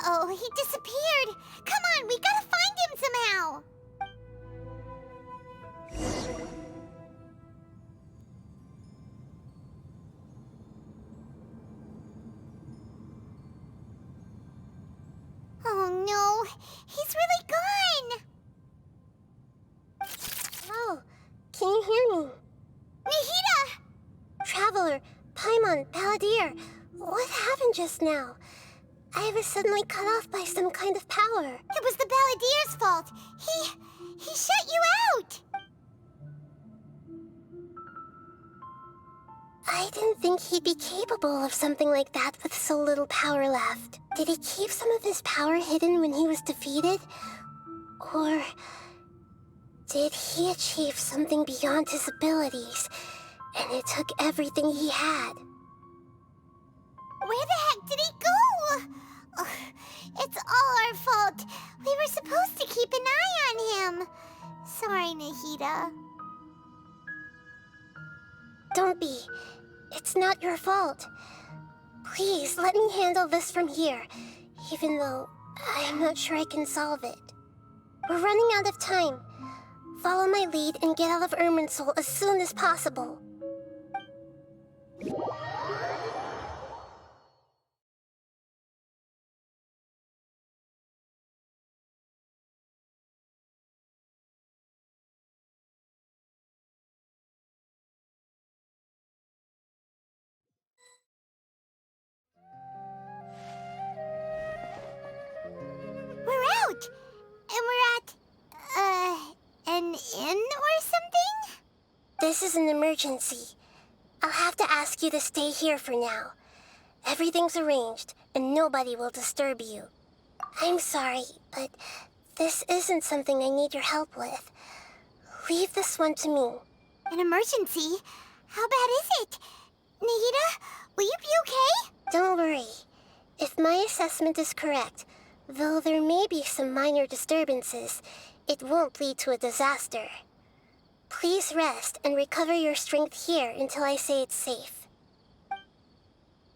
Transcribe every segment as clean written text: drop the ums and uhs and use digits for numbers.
Uh-oh, he disappeared. Come on, we gotta find him somehow. Oh no, he's really gone. Hello, can you hear me? Nahida! Traveler, Paimon, Balladeer, what happened just now? I was suddenly cut off by some kind of power. It was the Balladeer's fault. He shut you out. I didn't think he'd be capable of something like that with so little power left. Did he keep some of his power hidden when he was defeated? Or did he achieve something beyond his abilities, and it took everything he had? Where the heck did he go? Ugh, it's all our fault. We were supposed to keep an eye on him. Sorry, Nahida. Don't be. It's not your fault. Please, let me handle this from here, even though I'm not sure I can solve it. We're running out of time. Follow my lead and get out of Irminsul as soon as possible. We're out! And we're at, an inn or something? This is an emergency. I'll have to ask you to stay here for now. Everything's arranged, and nobody will disturb you. I'm sorry, but this isn't something I need your help with. Leave this one to me. An emergency? How bad is it? Nahida, will you be okay? Don't worry. If my assessment is correct, though there may be some minor disturbances, it won't lead to a disaster. Please rest and recover your strength here until I say it's safe.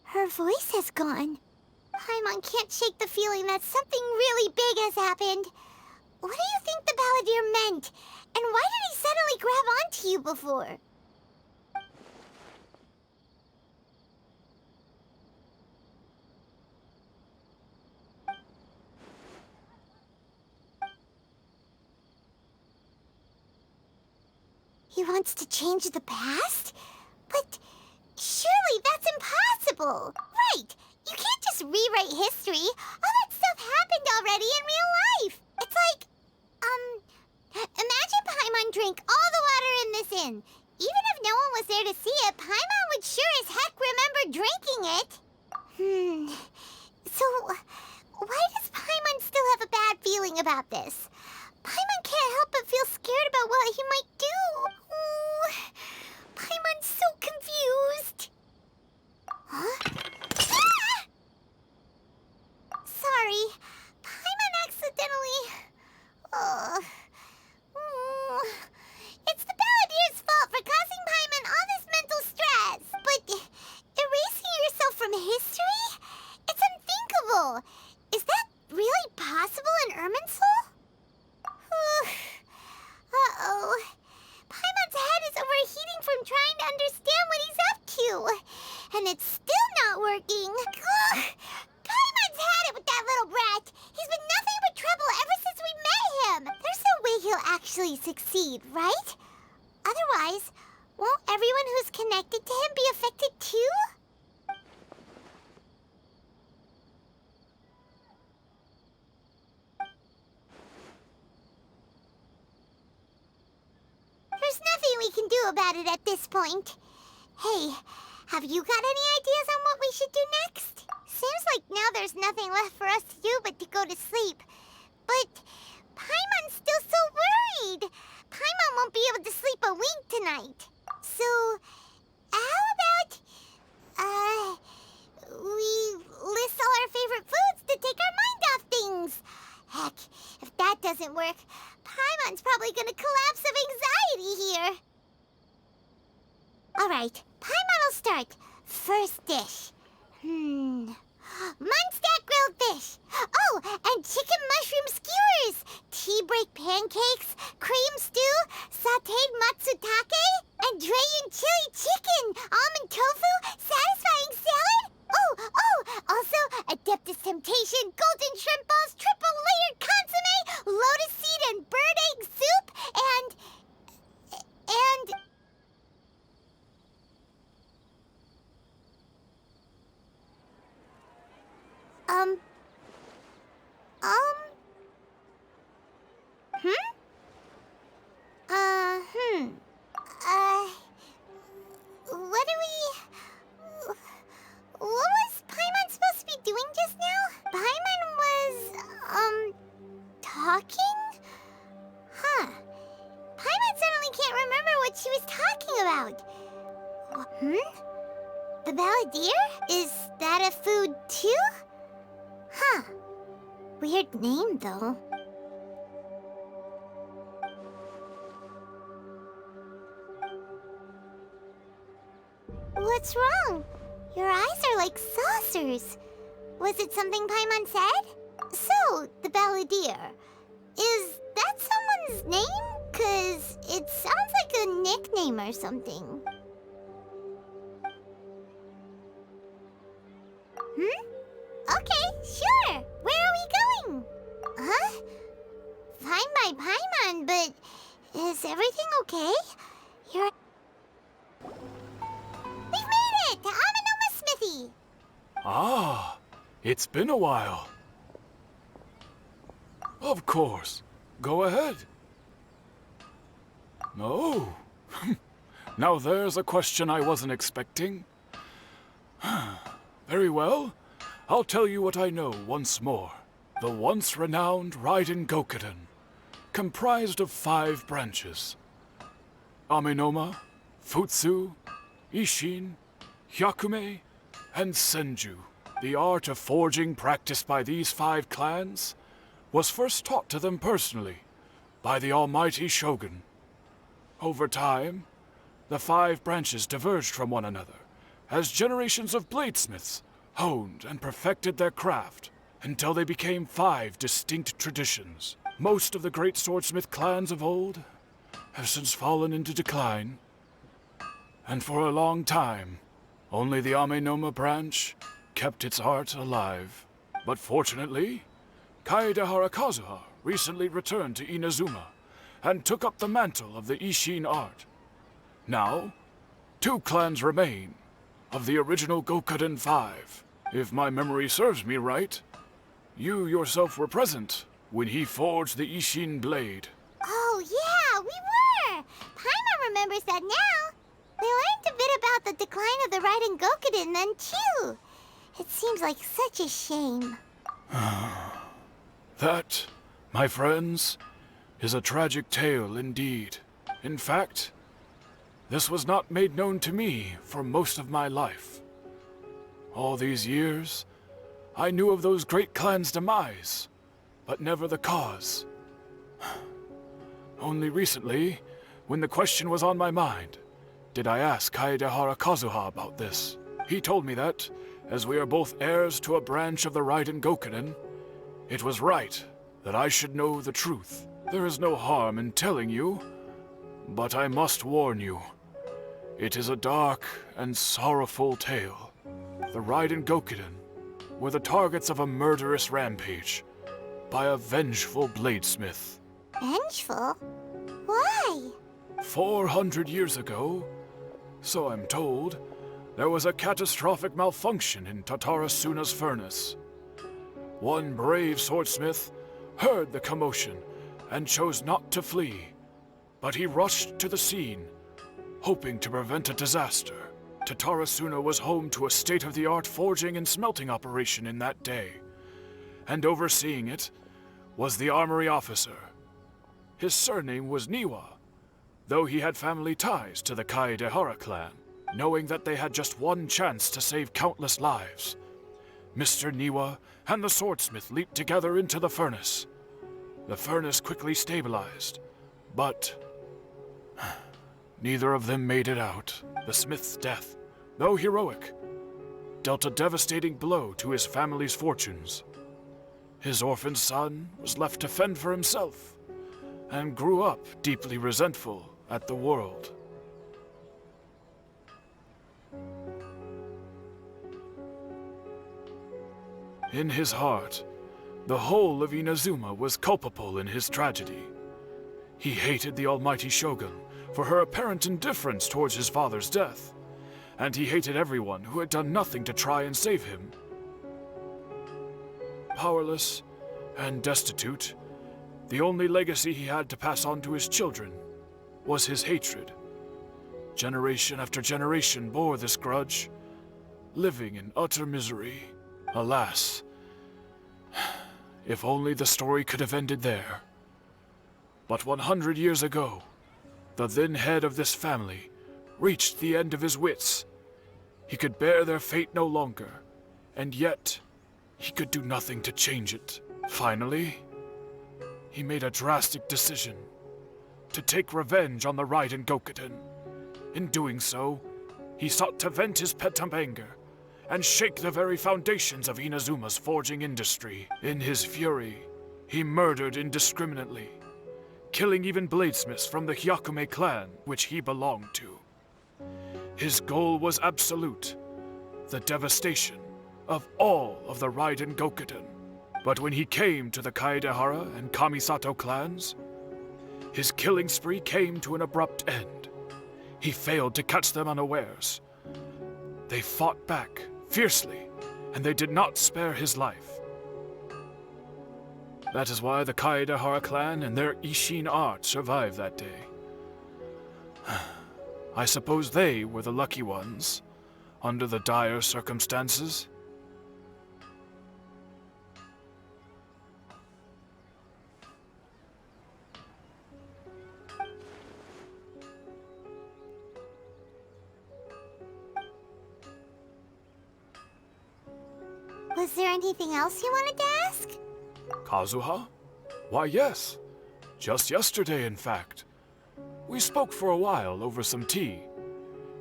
Her voice has gone. Paimon can't shake the feeling that something really big has happened. What do you think the Balladeer meant? And why did he suddenly grab onto you before? He wants to change the past? But surely that's impossible! Right! You can't just rewrite history! All that stuff happened already in real life! It's like, imagine Paimon drank all the water in this inn. Even if no one was there to see it, Paimon would sure as heck remember drinking it. So, why does Paimon still have a bad feeling about this? Paimon can't help but feel scared about what he might do. Ooh, Paimon's so confused. Huh? Ah! Sorry, Paimon accidentally... It's the Balladeer's fault for causing Paimon all this mental stress. But erasing yourself from history? It's unthinkable. Is that really possible in Irminsul? Uh-oh. Paimon's head is overheating from trying to understand what he's up to. And it's still not working. Ugh. Paimon's had it with that little brat. He's been nothing but trouble ever since we met him. There's no way he'll actually succeed, right? Otherwise, won't everyone who's connected to him be affected too? There's nothing we can do about it at this point. Hey, have you got any ideas on what we should do next? Seems like now there's nothing left for us to do but to go to sleep. But Paimon's still so worried. Paimon won't be able to sleep a wink tonight. So, how about, we list all our favorite foods to take our mind off things? Heck, if that doesn't work, Paimon's probably gonna collapse of anxiety here. All right, Paimon will start. First dish. Munstack grilled fish. Oh, temptation, golden shrimp balls, triple layered consomme, lotus seed and bird egg soup, and... Um... Hmm? What do we... What was Paimon supposed to be doing just now? Paimon was, talking? Huh. Paimon suddenly can't remember what she was talking about. The Balladeer? Is that a food too? Huh. Weird name, though. What's wrong? Your eyes are like saucers. Was it something Paimon said? So, the Balladeer. Is that someone's name? 'Cause it sounds like a nickname or something. Okay, sure. Where are we going? Huh? Fine by Paimon, but is everything okay? We've made it to Amanoma Smithy! Ah, it's been a while. Of course. Go ahead. Oh. Now there's a question I wasn't expecting. Very well. I'll tell you what I know once more. The once renowned Raiden Gokuden, comprised of 5 branches. Amenoma, Futsu, Ishin, Hyakume, and Senju. The art of forging practiced by these 5 clans was first taught to them personally by the almighty Shogun. Over time, the 5 branches diverged from one another as generations of bladesmiths honed and perfected their craft until they became 5 distinct traditions. Most of the great swordsmith clans of old have since fallen into decline, and for a long time, only the Amenoma branch kept its art alive. But fortunately, Kaedehara Kazuha recently returned to Inazuma and took up the mantle of the Ishin art. Now, 2 clans remain of the original Gokuden 5. If my memory serves me right, you yourself were present when he forged the Ishin blade. Oh, yeah, we were! Paimon remembers that now. We learned a bit about the decline of the Raiden Gokuden then, too. It seems like such a shame. That, my friends, is a tragic tale indeed. In fact, this was not made known to me for most of my life. All these years, I knew of those great clans' demise, but never the cause. Only recently, when the question was on my mind, did I ask Kaedehara Kazuha about this. He told me that, as we are both heirs to a branch of the Raiden Gokuden, it was right that I should know the truth. There is no harm in telling you, but I must warn you. It is a dark and sorrowful tale. The Raiden Gokuden were the targets of a murderous rampage by a vengeful bladesmith. Vengeful? Why? 400 years ago, so I'm told, there was a catastrophic malfunction in Tatarasuna's furnace. One brave swordsmith heard the commotion and chose not to flee, but he rushed to the scene, hoping to prevent a disaster. Tatarasuna was home to a state-of-the-art forging and smelting operation in that day, and overseeing it was the armory officer. His surname was Niwa, though he had family ties to the Kaedehara clan. Knowing that they had just one chance to save countless lives, Mr. Niwa and the swordsmith leaped together into the furnace. The furnace quickly stabilized, but neither of them made it out. The smith's death, though heroic, dealt a devastating blow to his family's fortunes. His orphan son was left to fend for himself, and grew up deeply resentful at the world. In his heart, the whole of Inazuma was culpable in his tragedy. He hated the almighty Shogun for her apparent indifference towards his father's death, and he hated everyone who had done nothing to try and save him. Powerless and destitute, the only legacy he had to pass on to his children was his hatred. Generation after generation bore this grudge, living in utter misery. Alas, if only the story could have ended there. But 100 years ago, the then head of this family reached the end of his wits. He could bear their fate no longer, and yet he could do nothing to change it. Finally, he made a drastic decision to take revenge on the Raiden Gokuden. In doing so, he sought to vent his pent-up anger and shake the very foundations of Inazuma's forging industry. In his fury, he murdered indiscriminately, killing even bladesmiths from the Hyakume clan which he belonged to. His goal was absolute, the devastation of all of the Raiden Gokuden. But when he came to the Kaedehara and Kamisato clans, his killing spree came to an abrupt end. He failed to catch them unawares. They fought back fiercely, and they did not spare his life. That is why the Kaedehara clan and their Ishin art survived that day. I suppose they were the lucky ones, under the dire circumstances. Was there anything else you wanted to ask? Kazuha? Why, yes. Just yesterday, in fact. We spoke for a while over some tea.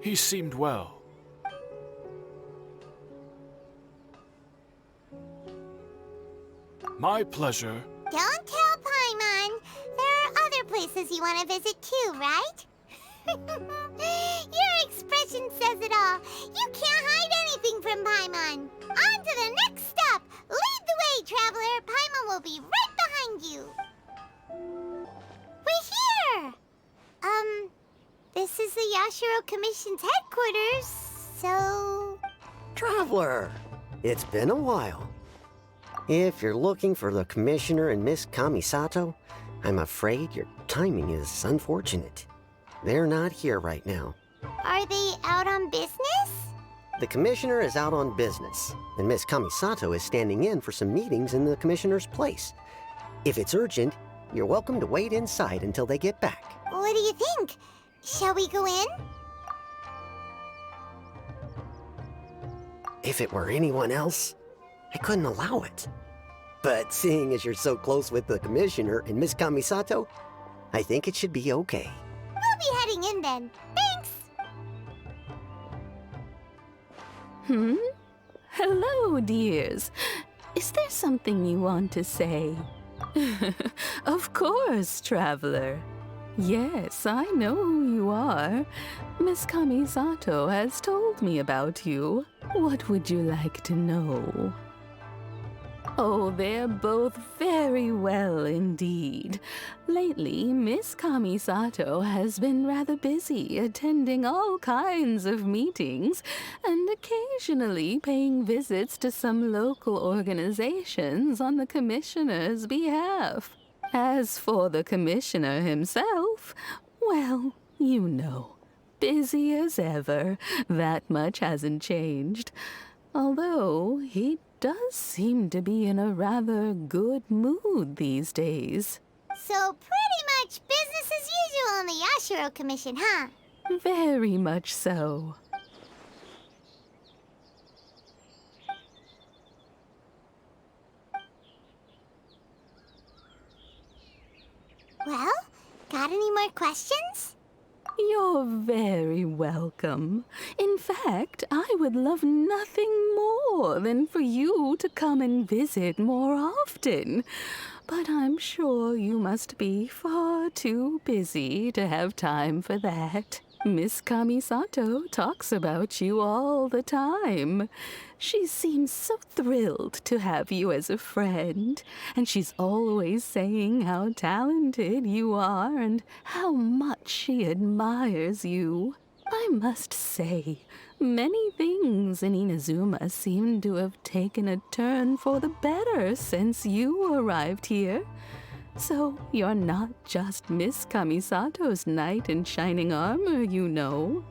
He seemed well. My pleasure. Don't tell Paimon. There are other places you want to visit too, right? Your expression says it all. You can't hide anything from Paimon. On to the next stop. Lead the way, traveler. Paimon will be right behind you. We're here. This is the Yashiro Commission's headquarters, so... Traveler, it's been a while. If you're looking for the Commissioner and Miss Kamisato, I'm afraid your timing is unfortunate. They're not here right now. Are they out on business? The Commissioner is out on business, and Miss Kamisato is standing in for some meetings in the Commissioner's place. If it's urgent, you're welcome to wait inside until they get back. What do you think? Shall we go in? If it were anyone else, I couldn't allow it. But seeing as you're so close with the Commissioner and Miss Kamisato, I think it should be okay. We'll be heading in then. Thanks! Hello, dears. Is there something you want to say? Of course, traveler. Yes, I know who you are. Miss Kamisato has told me about you. What would you like to know? Oh, they're both very well indeed. Lately, Miss Kamisato has been rather busy attending all kinds of meetings and occasionally paying visits to some local organizations on the Commissioner's behalf. As for the Commissioner himself, well, you know, busy as ever. That much hasn't changed. Although he does seem to be in a rather good mood these days. So pretty much business as usual on the Yashiro Commission, huh? Very much so. Well, got any more questions? You're very welcome. In fact, I would love nothing more than for you to come and visit more often. But I'm sure you must be far too busy to have time for that. Miss Kamisato talks about you all the time. She seems so thrilled to have you as a friend, and she's always saying how talented you are and how much she admires you. I must say, many things in Inazuma seem to have taken a turn for the better since you arrived here. So you're not just Miss Kamisato's knight in shining armor, you know.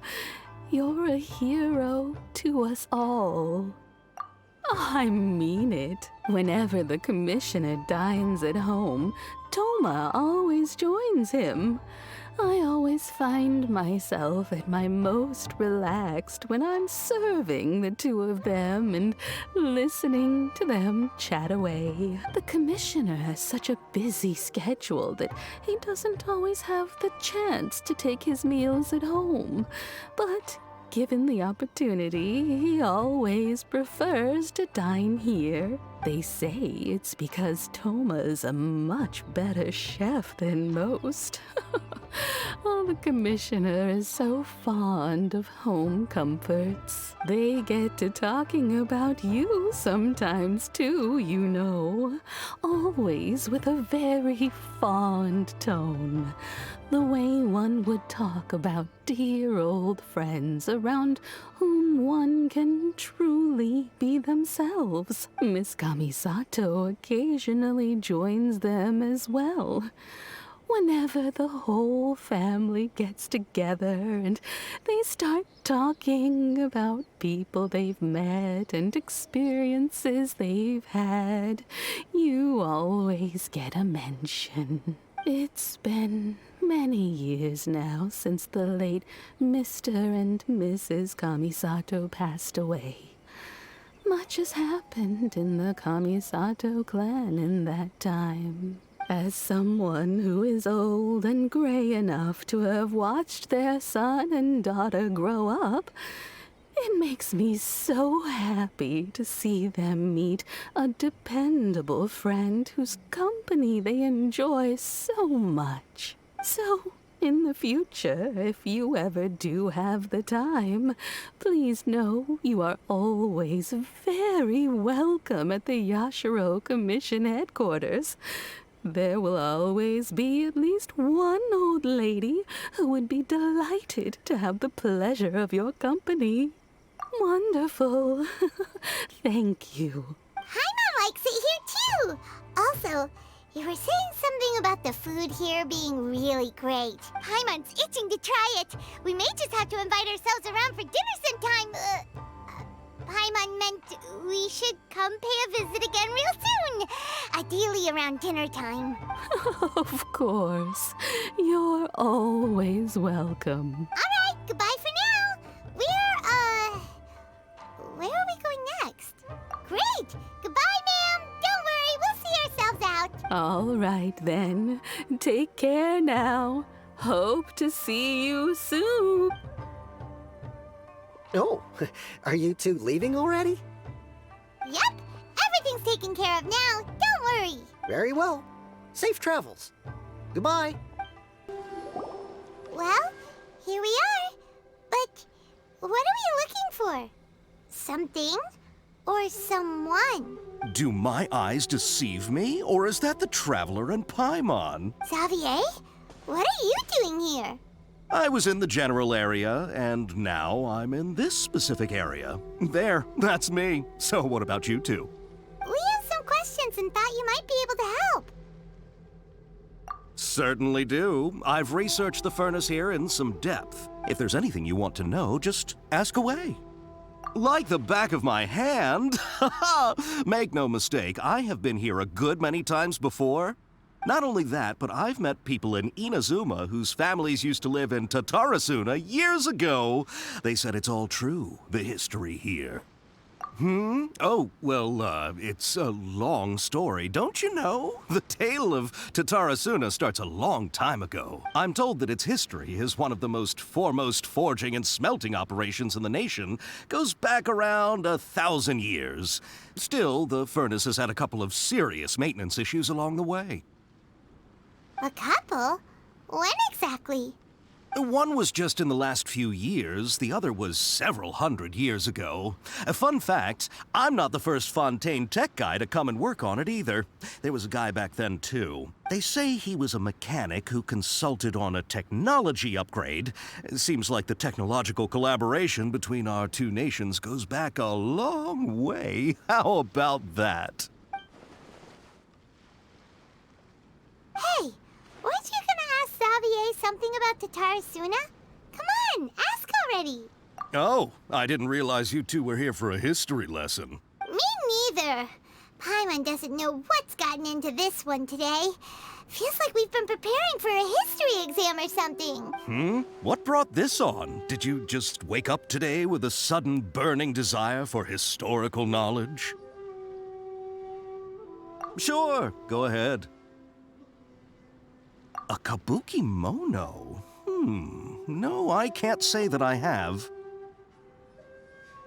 You're a hero to us all. I mean it. Whenever the commissioner dines at home, Toma always joins him. I always find myself at my most relaxed when I'm serving the two of them and listening to them chat away. The commissioner has such a busy schedule that he doesn't always have the chance to take his meals at home. But given the opportunity, he always prefers to dine here. They say it's because Toma is a much better chef than most. Oh, the commissioner is so fond of home comforts. They get to talking about you sometimes too, you know. Always with a very fond tone. The way one would talk about dear old friends around whom one can truly be themselves. Miss Kamisato occasionally joins them as well. Whenever the whole family gets together and they start talking about people they've met and experiences they've had, you always get a mention. It's been many years now since the late Mr. and Mrs. Kamisato passed away. Much has happened in the Kamisato clan in that time. As someone who is old and gray enough to have watched their son and daughter grow up, it makes me so happy to see them meet a dependable friend whose company they enjoy so much. So, in the future, if you ever do have the time, please know you are always very welcome at the Yashiro Commission headquarters. There will always be at least one old lady who would be delighted to have the pleasure of your company. Wonderful. Thank you. Paimon likes it here too. Also, you were saying something about the food here being really great. Paimon's itching to try it. We may just have to invite ourselves around for dinner sometime. Paimon meant we should come pay a visit again real soon. Ideally around dinner time. Of course. You're always welcome. All right, goodbye for now. Where are we going next? Great. Goodbye, ma'am. Don't worry, we'll see ourselves out. All right, then. Take care now. Hope to see you soon. Oh, are you two leaving already? Yep, everything's taken care of now. Don't worry. Very well. Safe travels. Goodbye. Well, here we are. But what are we looking for? Something or someone? Do my eyes deceive me, or is that the Traveler and Paimon? Xavier, what are you doing here? I was in the general area, and now I'm in this specific area. There, that's me. So what about you two? We have some questions and thought you might be able to help. Certainly do. I've researched the furnace here in some depth. If there's anything you want to know, just ask away. Like the back of my hand. Make no mistake, I have been here a good many times before. Not only that, but I've met people in Inazuma whose families used to live in Tatarasuna years ago. They said it's all true, the history here. Oh, well, it's a long story, don't you know? The tale of Tatarasuna starts a long time ago. I'm told that its history is one of the most foremost forging and smelting operations in the nation, goes back around 1,000 years. Still, the furnace has had a couple of serious maintenance issues along the way. A couple? When exactly? One was just in the last few years, the other was several hundred years ago. A fun fact, I'm not the first Fontaine tech guy to come and work on it either. There was a guy back then too. They say he was a mechanic who consulted on a technology upgrade. It seems like the technological collaboration between our two nations goes back a long way. How about that? Hey, weren't you gonna ask Xavier something about Tatarasuna? Come on, ask already. Oh, I didn't realize you two were here for a history lesson. Me neither. Paimon doesn't know what's gotten into this one today. Feels like we've been preparing for a history exam or something. What brought this on? Did you just wake up today with a sudden burning desire for historical knowledge? Sure, go ahead. A kabuki mono? No, I can't say that I have.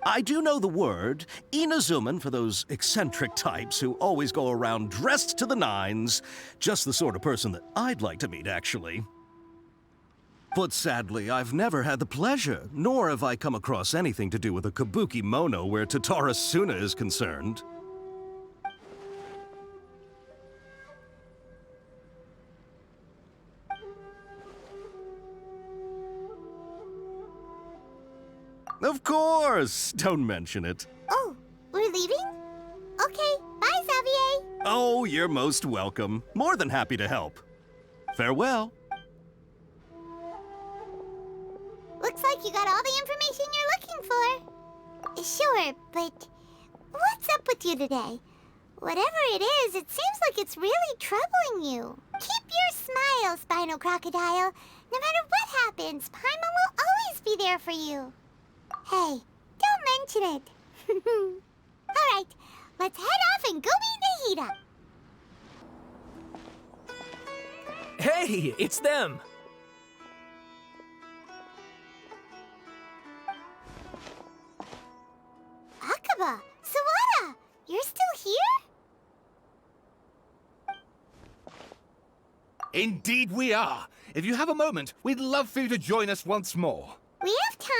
I do know the word, Inazuman for those eccentric types who always go around dressed to the nines. Just the sort of person that I'd like to meet, actually. But sadly, I've never had the pleasure, nor have I come across anything to do with a kabuki mono where Tatarasuna is concerned. Of course! Don't mention it. Oh, we're leaving? Okay, bye, Xavier. Oh, you're most welcome. More than happy to help. Farewell. Looks like you got all the information you're looking for. Sure, but what's up with you today? Whatever it is, it seems like it's really troubling you. Keep your smile, Spinal Crocodile. No matter what happens, Paimon will always be there for you. Hey, don't mention it. All right, let's head off and go meet Nahida. Hey, it's them! Akaba, Sawada, you're still here? Indeed we are. If you have a moment, we'd love for you to join us once more. We have time.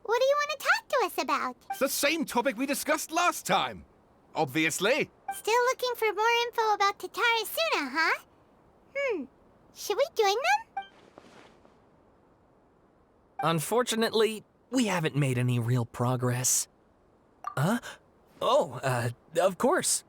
What do you want to talk to us about? It's the same topic we discussed last time. Obviously. Still looking for more info about Tatarasuna, huh? Should we join them? Unfortunately, we haven't made any real progress. Huh? Oh, of course.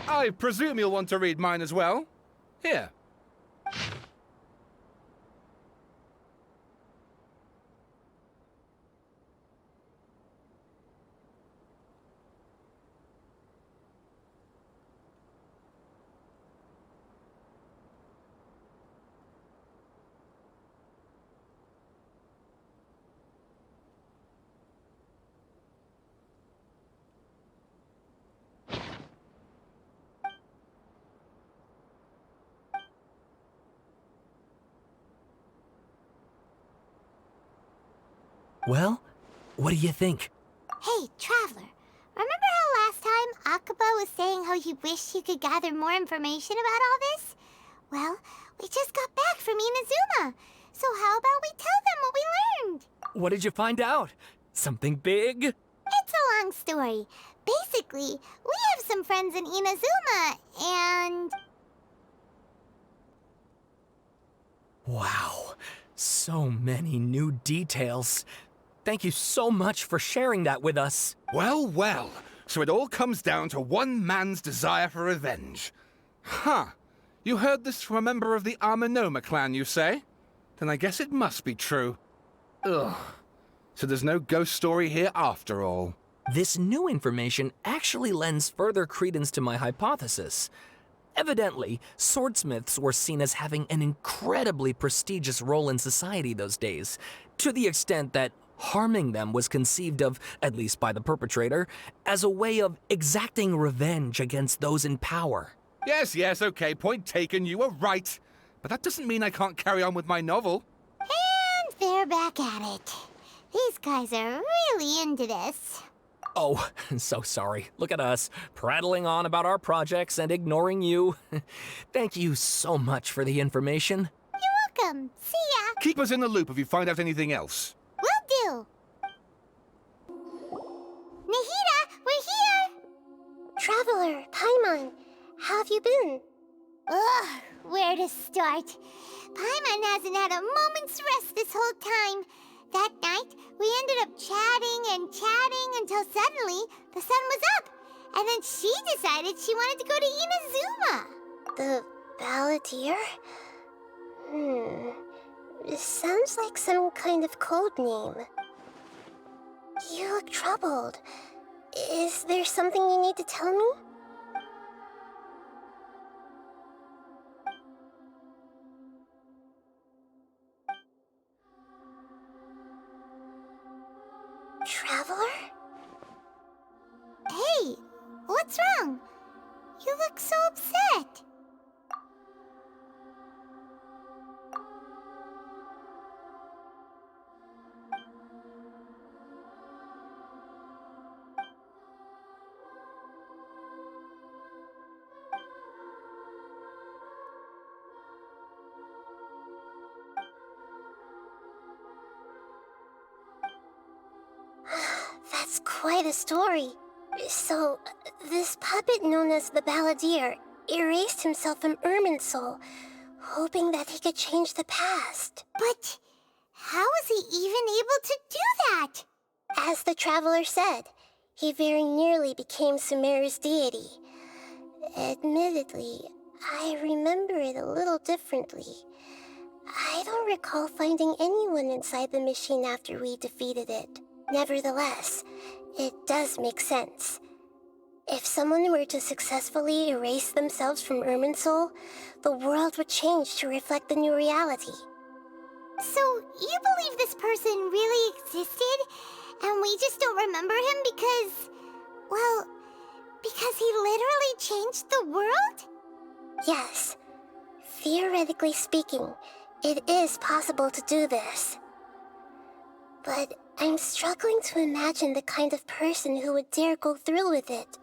I presume you'll want to read mine as well. Here. Well, what do you think? Hey, Traveler. Remember how last time Akaba was saying how he wished he could gather more information about all this? Well, we just got back from Inazuma. So how about we tell them what we learned? What did you find out? Something big? It's a long story. Basically, we have some friends in Inazuma, and... Wow, so many new details. Thank you so much for sharing that with us. Well, well. So it all comes down to one man's desire for revenge. Huh. You heard this from a member of the Armanoma clan, you say? Then I guess it must be true. Ugh. So there's no ghost story here after all. This new information actually lends further credence to my hypothesis. Evidently, swordsmiths were seen as having an incredibly prestigious role in society those days, to the extent that harming them was conceived of, at least by the perpetrator, as a way of exacting revenge against those in power. Yes, okay, point taken, you were right. But that doesn't mean I can't carry on with my novel. And they're back at it. These guys are really into this. Oh, so sorry. Look at us, prattling on about our projects and ignoring you. Thank you so much for the information. You're welcome. See ya. Keep us in the loop if you find out anything else. Will do. Nahida, we're here. Traveler, Paimon, how have you been? Ugh, where to start? Paimon hasn't had a moment's rest this whole time. That night, we ended up chatting and chatting until suddenly the sun was up. And then she decided she wanted to go to Inazuma. The Balladeer? It sounds like some kind of code name. You look troubled. Is there something you need to tell me? Traveler? Hey, what's wrong? You look so upset. That's quite a story. So, this puppet known as the Balladeer erased himself from Irminsul, hoping that he could change the past. But how was he even able to do that? As the Traveler said, he very nearly became Sumeru's deity. Admittedly, I remember it a little differently. I don't recall finding anyone inside the machine after we defeated it. Nevertheless, it does make sense. If someone were to successfully erase themselves from Irminsul, the world would change to reflect the new reality. So, you believe this person really existed, and we just don't remember him because, well, because he literally changed the world? Yes. Theoretically speaking, it is possible to do this. But I'm struggling to imagine the kind of person who would dare go through with it.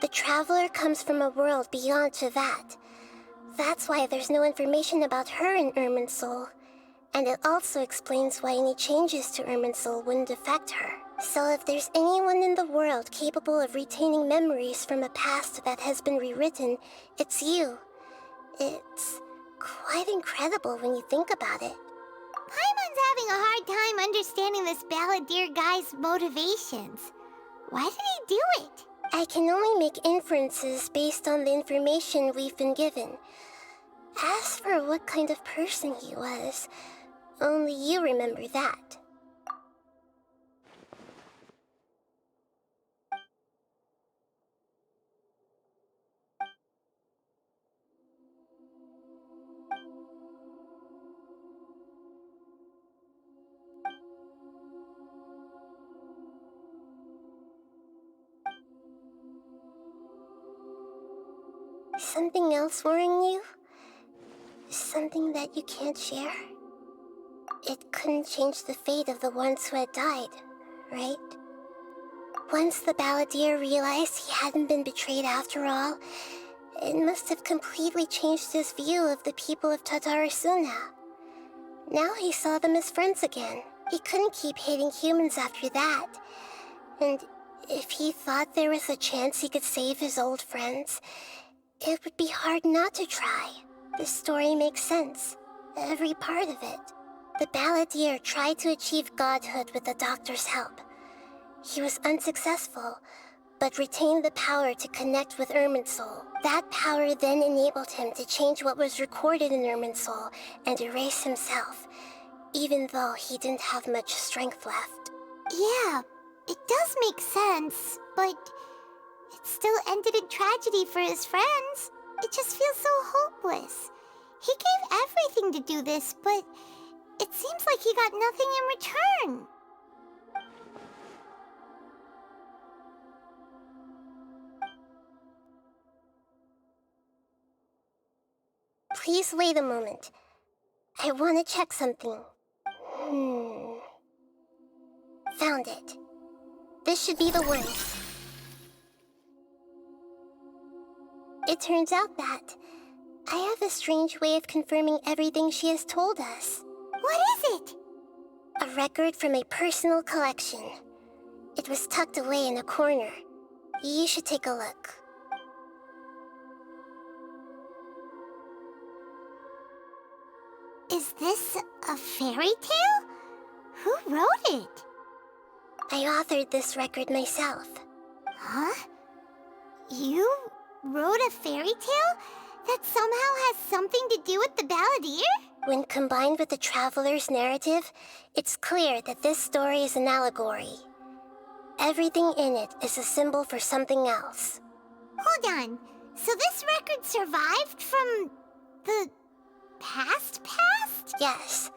The Traveler comes from a world beyond to that. That's why there's no information about her in Irminsul. And it also explains why any changes to Irminsul wouldn't affect her. So if there's anyone in the world capable of retaining memories from a past that has been rewritten, it's you. It's quite incredible when you think about it. Paimon's having a hard time understanding this Balladeer guy's motivations. Why did he do it? I can only make inferences based on the information we've been given. As for what kind of person he was, only you remember that. Something else worrying you? Something that you can't share? It couldn't change the fate of the ones who had died, right? Once the Balladeer realized he hadn't been betrayed after all, it must have completely changed his view of the people of Tatarasuna. Now he saw them as friends again. He couldn't keep hating humans after that. And if he thought there was a chance he could save his old friends, it would be hard not to try. The story makes sense. Every part of it. The Balladeer tried to achieve godhood with the doctor's help. He was unsuccessful, but retained the power to connect with Irminsul. That power then enabled him to change what was recorded in Irminsul and erase himself, even though he didn't have much strength left. Yeah, it does make sense, but it still ended in tragedy for his friends. It just feels so hopeless. He gave everything to do this, but it seems like he got nothing in return. Please wait a moment. I want to check something. Found it. This should be the one. It turns out that I have a strange way of confirming everything she has told us. What is it? A record from a personal collection. It was tucked away in a corner. You should take a look. Is this a fairy tale? Who wrote it? I authored this record myself. Huh? You wrote a fairy tale that somehow has something to do with the Balladeer? When combined with the Traveler's narrative, it's clear that this story is an allegory. Everything in it is a symbol for something else. Hold on. So this record survived from the past? Yes.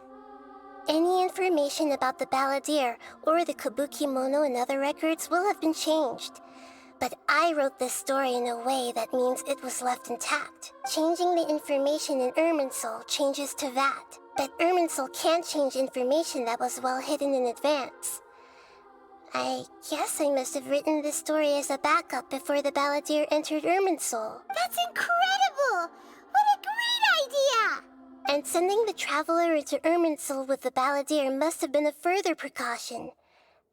Any information about the Balladeer or the Kabuki Mono and other records will have been changed. But I wrote this story in a way that means it was left intact. Changing the information in Irminsul changes to that. But Irminsul can't change information that was well hidden in advance. I guess I must have written this story as a backup before the Balladeer entered Irminsul. That's incredible! What a great idea! And sending the Traveler into Irminsul with the Balladeer must have been a further precaution.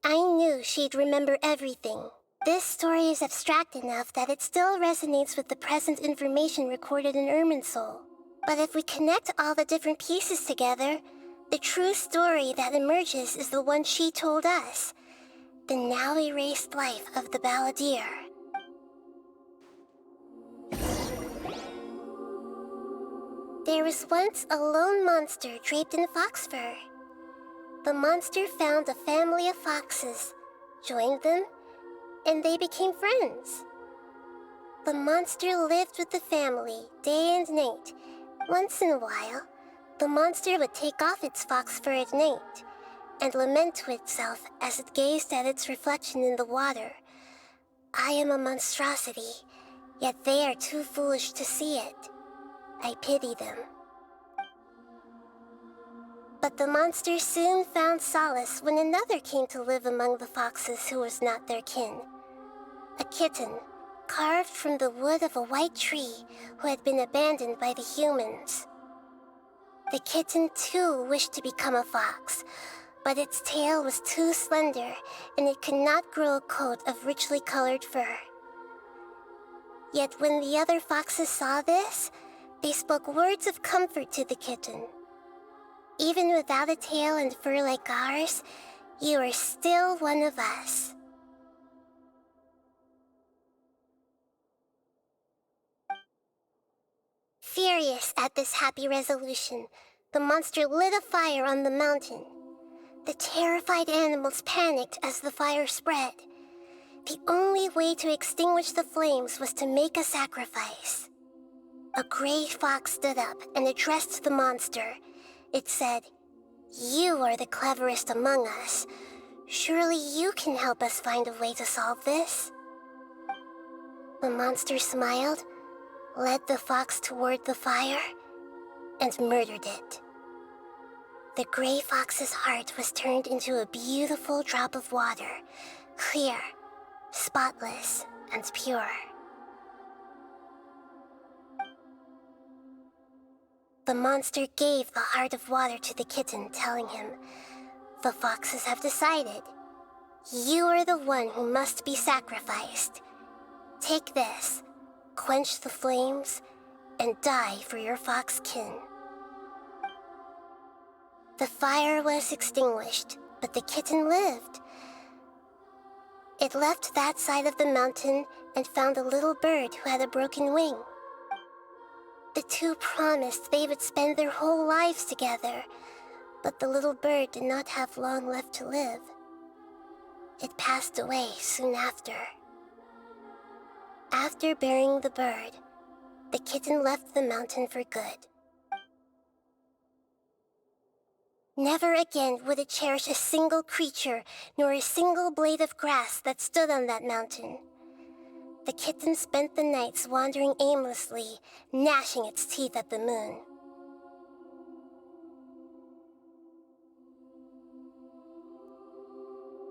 I knew she'd remember everything. This story is abstract enough that it still resonates with the present information recorded in Irminsul. But if we connect all the different pieces together, the true story that emerges is the one she told us. The now erased life of the Balladeer. There was once a lone monster draped in fox fur. The monster found a family of foxes, joined them, and they became friends. The monster lived with the family day and night. Once in a while, the monster would take off its fox fur at night and lament to itself as it gazed at its reflection in the water. I am a monstrosity, yet they are too foolish to see it. I pity them. But the monster soon found solace when another came to live among the foxes who was not their kin. A kitten, carved from the wood of a white tree who had been abandoned by the humans. The kitten too wished to become a fox, but its tail was too slender and it could not grow a coat of richly colored fur. Yet when the other foxes saw this, they spoke words of comfort to the kitten. Even without a tail and fur like ours, you are still one of us. Furious at this happy resolution, the monster lit a fire on the mountain. The terrified animals panicked as the fire spread. The only way to extinguish the flames was to make a sacrifice. A gray fox stood up and addressed the monster. It said, "You are the cleverest among us. Surely you can help us find a way to solve this." The monster smiled, led the fox toward the fire, and murdered it. The gray fox's heart was turned into a beautiful drop of water, clear, spotless, and pure. The monster gave the heart of water to the kitten, telling him, "The foxes have decided. You are the one who must be sacrificed. Take this, quench the flames, and die for your fox kin." The fire was extinguished, but the kitten lived. It left that side of the mountain and found a little bird who had a broken wing. The two promised they would spend their whole lives together, but the little bird did not have long left to live. It passed away soon after. After burying the bird, the kitten left the mountain for good. Never again would it cherish a single creature, nor a single blade of grass that stood on that mountain. The kitten spent the nights wandering aimlessly, gnashing its teeth at the moon.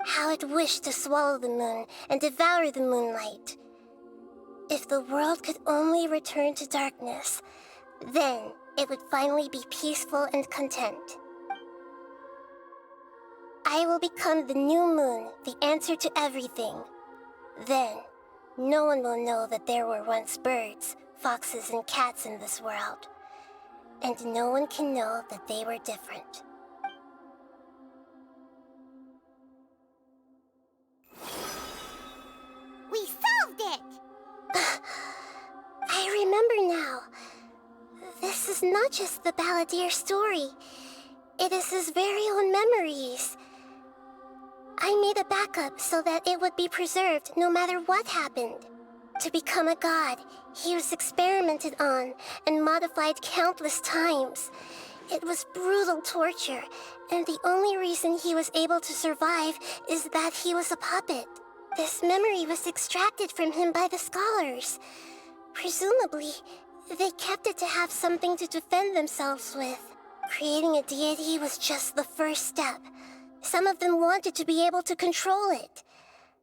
How it wished to swallow the moon and devour the moonlight. If the world could only return to darkness, then it would finally be peaceful and content. I will become the new moon, the answer to everything. Then, no one will know that there were once birds, foxes, and cats in this world. And no one can know that they were different. We solved it! I remember now. This is not just the Balladeer story. It is his very own memories. I made a backup so that it would be preserved no matter what happened. To become a god, he was experimented on and modified countless times. It was brutal torture, and the only reason he was able to survive is that he was a puppet. This memory was extracted from him by the scholars. Presumably, they kept it to have something to defend themselves with. Creating a deity was just the first step. Some of them wanted to be able to control it.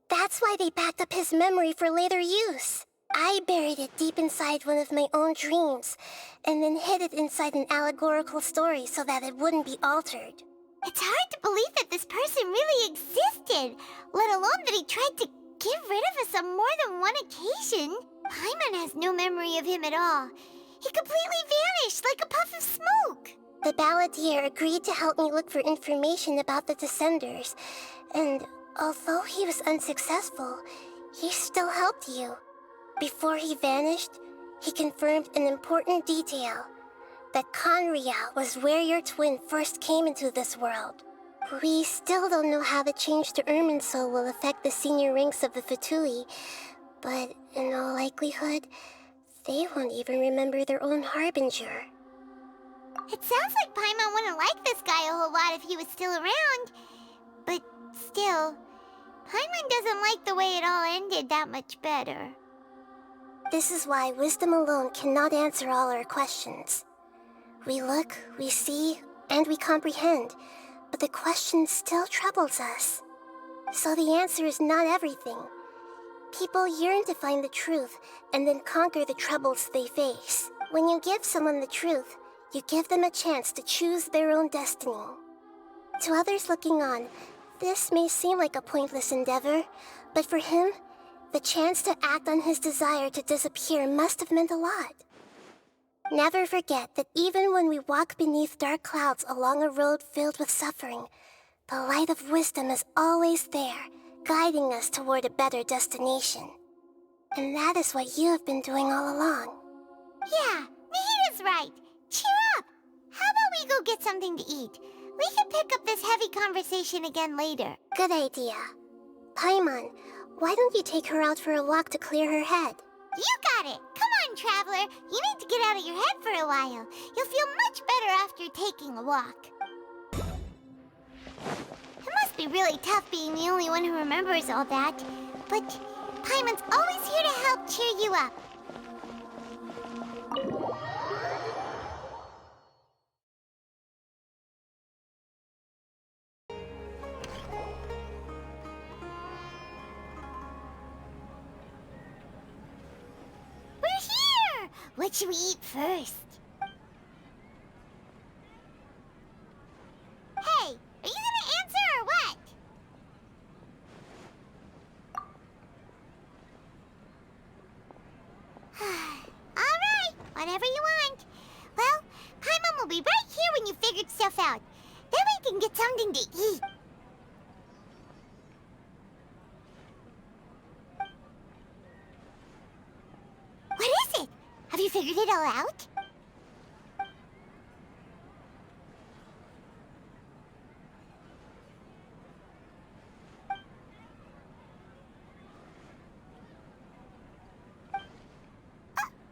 That's why they backed up his memory for later use. I buried it deep inside one of my own dreams, and then hid it inside an allegorical story so that it wouldn't be altered. It's hard to believe that this person really existed, let alone that he tried to get rid of us on more than one occasion. Paimon has no memory of him at all. He completely vanished like a puff of smoke. The Balladeer agreed to help me look for information about the Descenders, and although he was unsuccessful, he still helped you. Before he vanished, he confirmed an important detail, that Conria was where your twin first came into this world. We still don't know how the change to Irminsul will affect the senior ranks of the Fatui, but in all likelihood, they won't even remember their own Harbinger. It sounds like Paimon wouldn't like this guy a whole lot if he was still around. But still, Paimon doesn't like the way it all ended that much better. This is why wisdom alone cannot answer all our questions. We look, we see, and we comprehend, but the question still troubles us. So the answer is not everything. People yearn to find the truth and then conquer the troubles they face. When you give someone the truth, you give them a chance to choose their own destiny. To others looking on, this may seem like a pointless endeavor, but for him, the chance to act on his desire to disappear must have meant a lot. Never forget that even when we walk beneath dark clouds along a road filled with suffering, the light of wisdom is always there, guiding us toward a better destination. And that is what you have been doing all along. Yeah, Nahita's right. Cheer up! How about we go get something to eat? We can pick up this heavy conversation again later. Good idea. Paimon, why don't you take her out for a walk to clear her head? You got it! Come on, Traveler! You need to get out of your head for a while. You'll feel much better after taking a walk. It must be really tough being the only one who remembers all that. But Paimon's always here to help cheer you up. What should we eat first? Hey, are you gonna answer or what? Alright, whatever you want. Well, Paimon will be right here when you figured stuff out. Then and get something to eat. What is it? Have you figured it all out?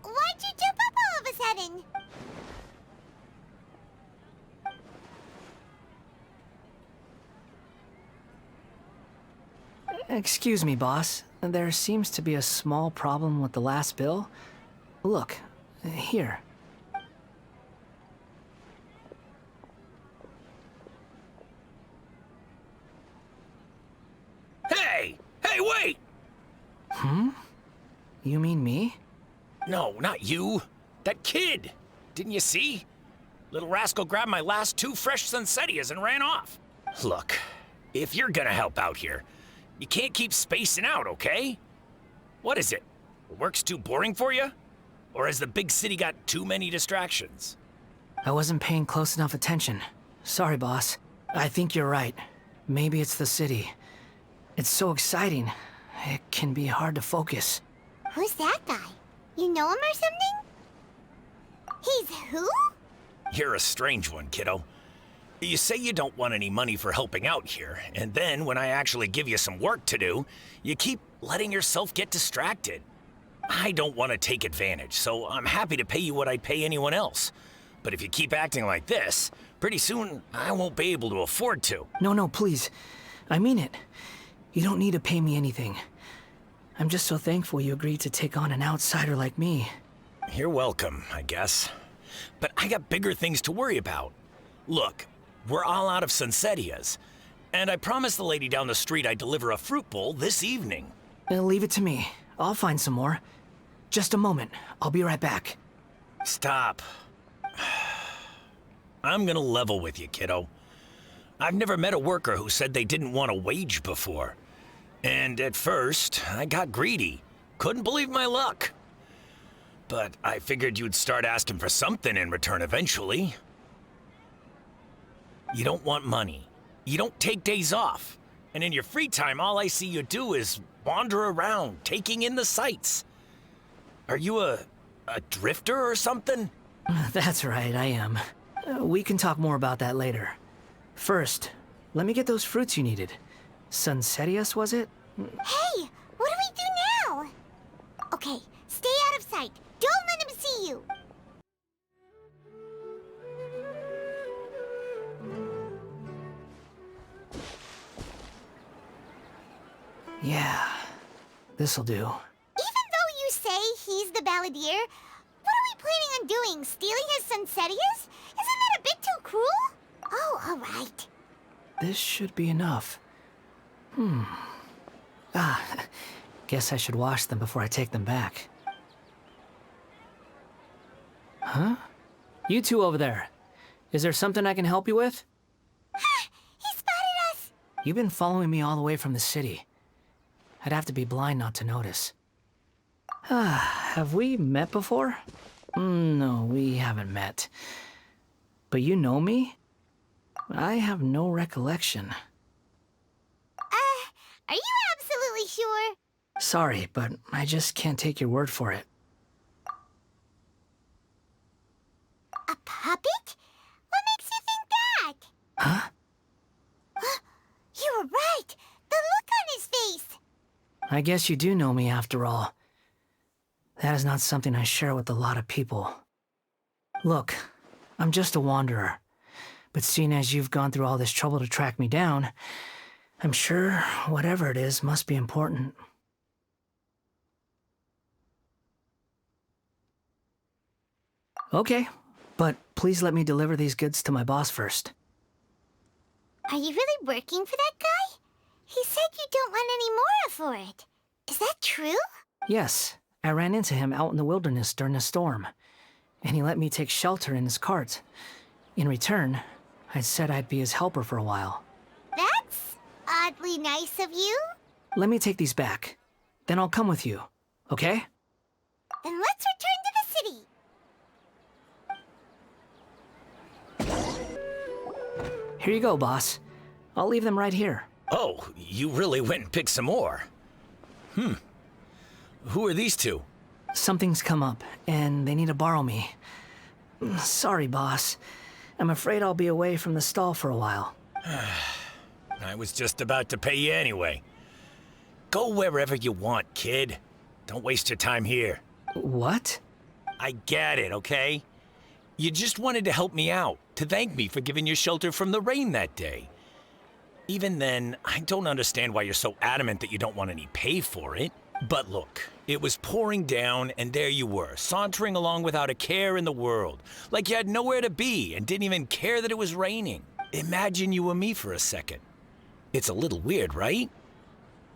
Why'd you jump up all of a sudden? Excuse me, boss. There seems to be a small problem with the last bill. Look, here. Hey! Hey, wait! You mean me? No, not you. That kid! Didn't you see? Little rascal grabbed my last 2 fresh Sunsettias and ran off. Look, if you're gonna help out here, you can't keep spacing out, okay? What is it? Work's too boring for you? Or has the big city got too many distractions? I wasn't paying close enough attention. Sorry, boss. I think you're right. Maybe it's the city. It's so exciting. It can be hard to focus. Who's that guy? You know him or something? He's who? You're a strange one, kiddo. You say you don't want any money for helping out here, and then when I actually give you some work to do, you keep letting yourself get distracted. I don't want to take advantage, so I'm happy to pay you what I'd pay anyone else. But if you keep acting like this, pretty soon I won't be able to afford to. No, please. I mean it. You don't need to pay me anything. I'm just so thankful you agreed to take on an outsider like me. You're welcome, I guess. But I got bigger things to worry about. Look, we're all out of Sunsettias, and I promised the lady down the street I'd deliver a fruit bowl this evening. Leave it to me. I'll find some more. Just a moment. I'll be right back. Stop. I'm gonna level with you, kiddo. I've never met a worker who said they didn't want a wage before. And at first, I got greedy. Couldn't believe my luck. But I figured you'd start asking for something in return eventually. You don't want money. You don't take days off. And in your free time, all I see you do is wander around, taking in the sights. Are you a drifter or something? That's right, I am. We can talk more about that later. First, let me get those fruits you needed. Sunsettias, was it? Hey, what do we do now? Okay, stay out of sight. Don't let him see you. Yeah, this'll do. Even though you say he's the Balladeer, what are we planning on doing? Stealing his Sunsettias? Isn't that a bit too cruel? Oh, all right. This should be enough. Guess I should wash them before I take them back. Huh? You two over there. Is there something I can help you with? He spotted us. You've been following me all the way from the city. I'd have to be blind not to notice. Have we met before? No, we haven't met. But you know me? I have no recollection. Are you absolutely sure? Sorry, but I just can't take your word for it. A puppet? What makes you think that? Huh? You were right. The look on his face. I guess you do know me after all. That is not something I share with a lot of people. Look, I'm just a wanderer. But seeing as you've gone through all this trouble to track me down, I'm sure whatever it is must be important. Okay, but please let me deliver these goods to my boss first. Are you really working for that guy? He said you don't want any more for it. Is that true? Yes, I ran into him out in the wilderness during a storm, and he let me take shelter in his cart. In return, I said I'd be his helper for a while. That's oddly nice of you. Let me take these back. Then I'll come with you, okay? Then let's return to the city. Here you go, boss. I'll leave them right here. Oh, you really went and picked some more. Who are these two? Something's come up, and they need to borrow me. Sorry, boss. I'm afraid I'll be away from the stall for a while. I was just about to pay you anyway. Go wherever you want, kid. Don't waste your time here. What? I get it, okay? You just wanted to help me out, to thank me for giving you shelter from the rain that day. Even then, I don't understand why you're so adamant that you don't want any pay for it. But look, it was pouring down, and there you were, sauntering along without a care in the world, like you had nowhere to be and didn't even care that it was raining. Imagine you were me for a second. It's a little weird, right?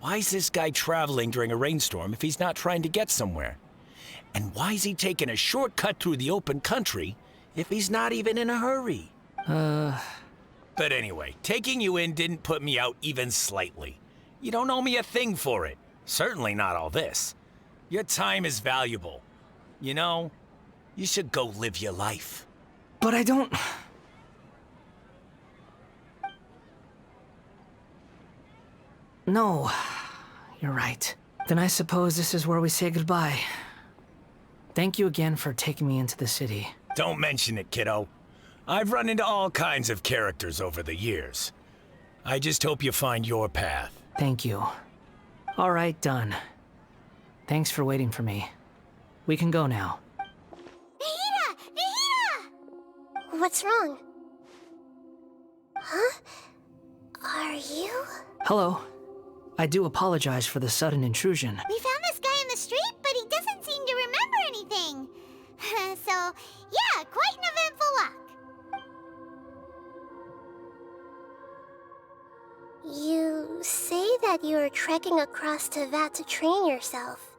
Why is this guy traveling during a rainstorm if he's not trying to get somewhere? And why is he taking a shortcut through the open country if he's not even in a hurry? But anyway, taking you in didn't put me out even slightly. You don't owe me a thing for it. Certainly not all this. Your time is valuable. You know, you should go live your life. But I don't... No, you're right. Then I suppose this is where we say goodbye. Thank you again for taking me into the city. Don't mention it, kiddo. I've run into all kinds of characters over the years. I just hope you find your path. Thank you. All right, done. Thanks for waiting for me. We can go now. Nahida! Nahida! What's wrong? Huh? Are you? Hello. I do apologize for the sudden intrusion. We found this guy in the street, but he doesn't seem to remember anything. So, yeah, quite an eventful walk. You say that you're trekking across Teyvat to train yourself.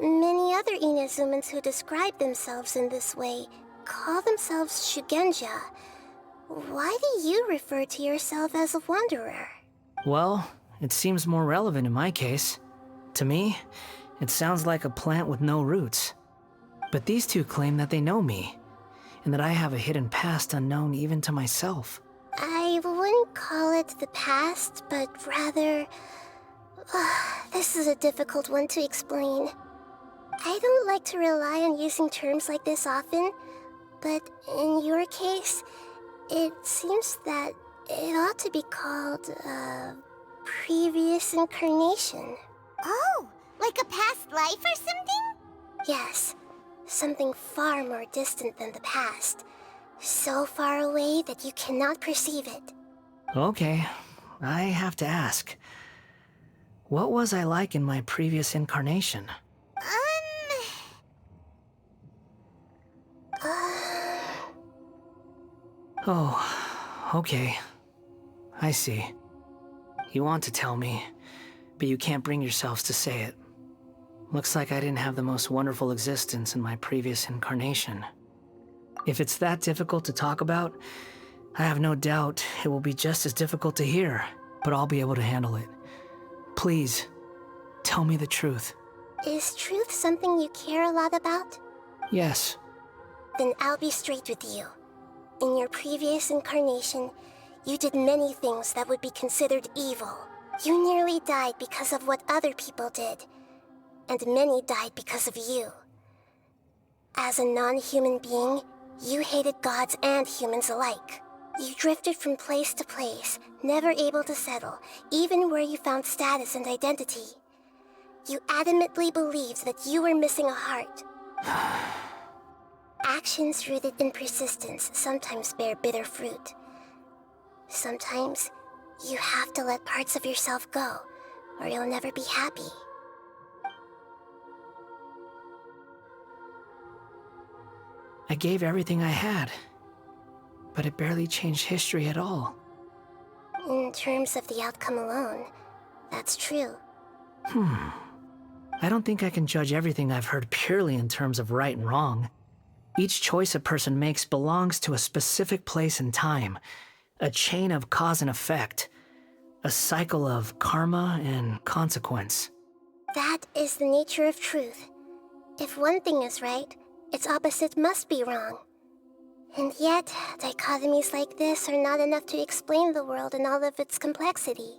Many other Inazumans who describe themselves in this way call themselves Shugenja. Why do you refer to yourself as a wanderer? Well, it seems more relevant in my case. To me, it sounds like a plant with no roots. But these two claim that they know me, and that I have a hidden past unknown even to myself. I wouldn't call it the past, but rather... this is a difficult one to explain. I don't like to rely on using terms like this often, but in your case, it seems that it ought to be called, previous incarnation. Oh, like a past life or something? Yes, something far more distant than the past. So far away that you cannot perceive it. Okay, I have to ask. What was I like in my previous incarnation? Oh, okay. I see. You want to tell me, but you can't bring yourselves to say it. Looks like I didn't have the most wonderful existence in my previous incarnation. If it's that difficult to talk about, I have no doubt it will be just as difficult to hear, but I'll be able to handle it. Please, tell me the truth. Is truth something you care a lot about? Yes. Then I'll be straight with you. In your previous incarnation, you did many things that would be considered evil. You nearly died because of what other people did, and many died because of you. As a non-human being, you hated gods and humans alike. You drifted from place to place, never able to settle, even where you found status and identity. You adamantly believed that you were missing a heart. Actions rooted in persistence sometimes bear bitter fruit. Sometimes, you have to let parts of yourself go, or you'll never be happy. I gave everything I had, but it barely changed history at all. In terms of the outcome alone, that's true. I don't think I can judge everything I've heard purely in terms of right and wrong. Each choice a person makes belongs to a specific place and time, a chain of cause and effect, a cycle of karma and consequence. That is the nature of truth. If one thing is right, its opposite must be wrong. And yet, dichotomies like this are not enough to explain the world in all of its complexity.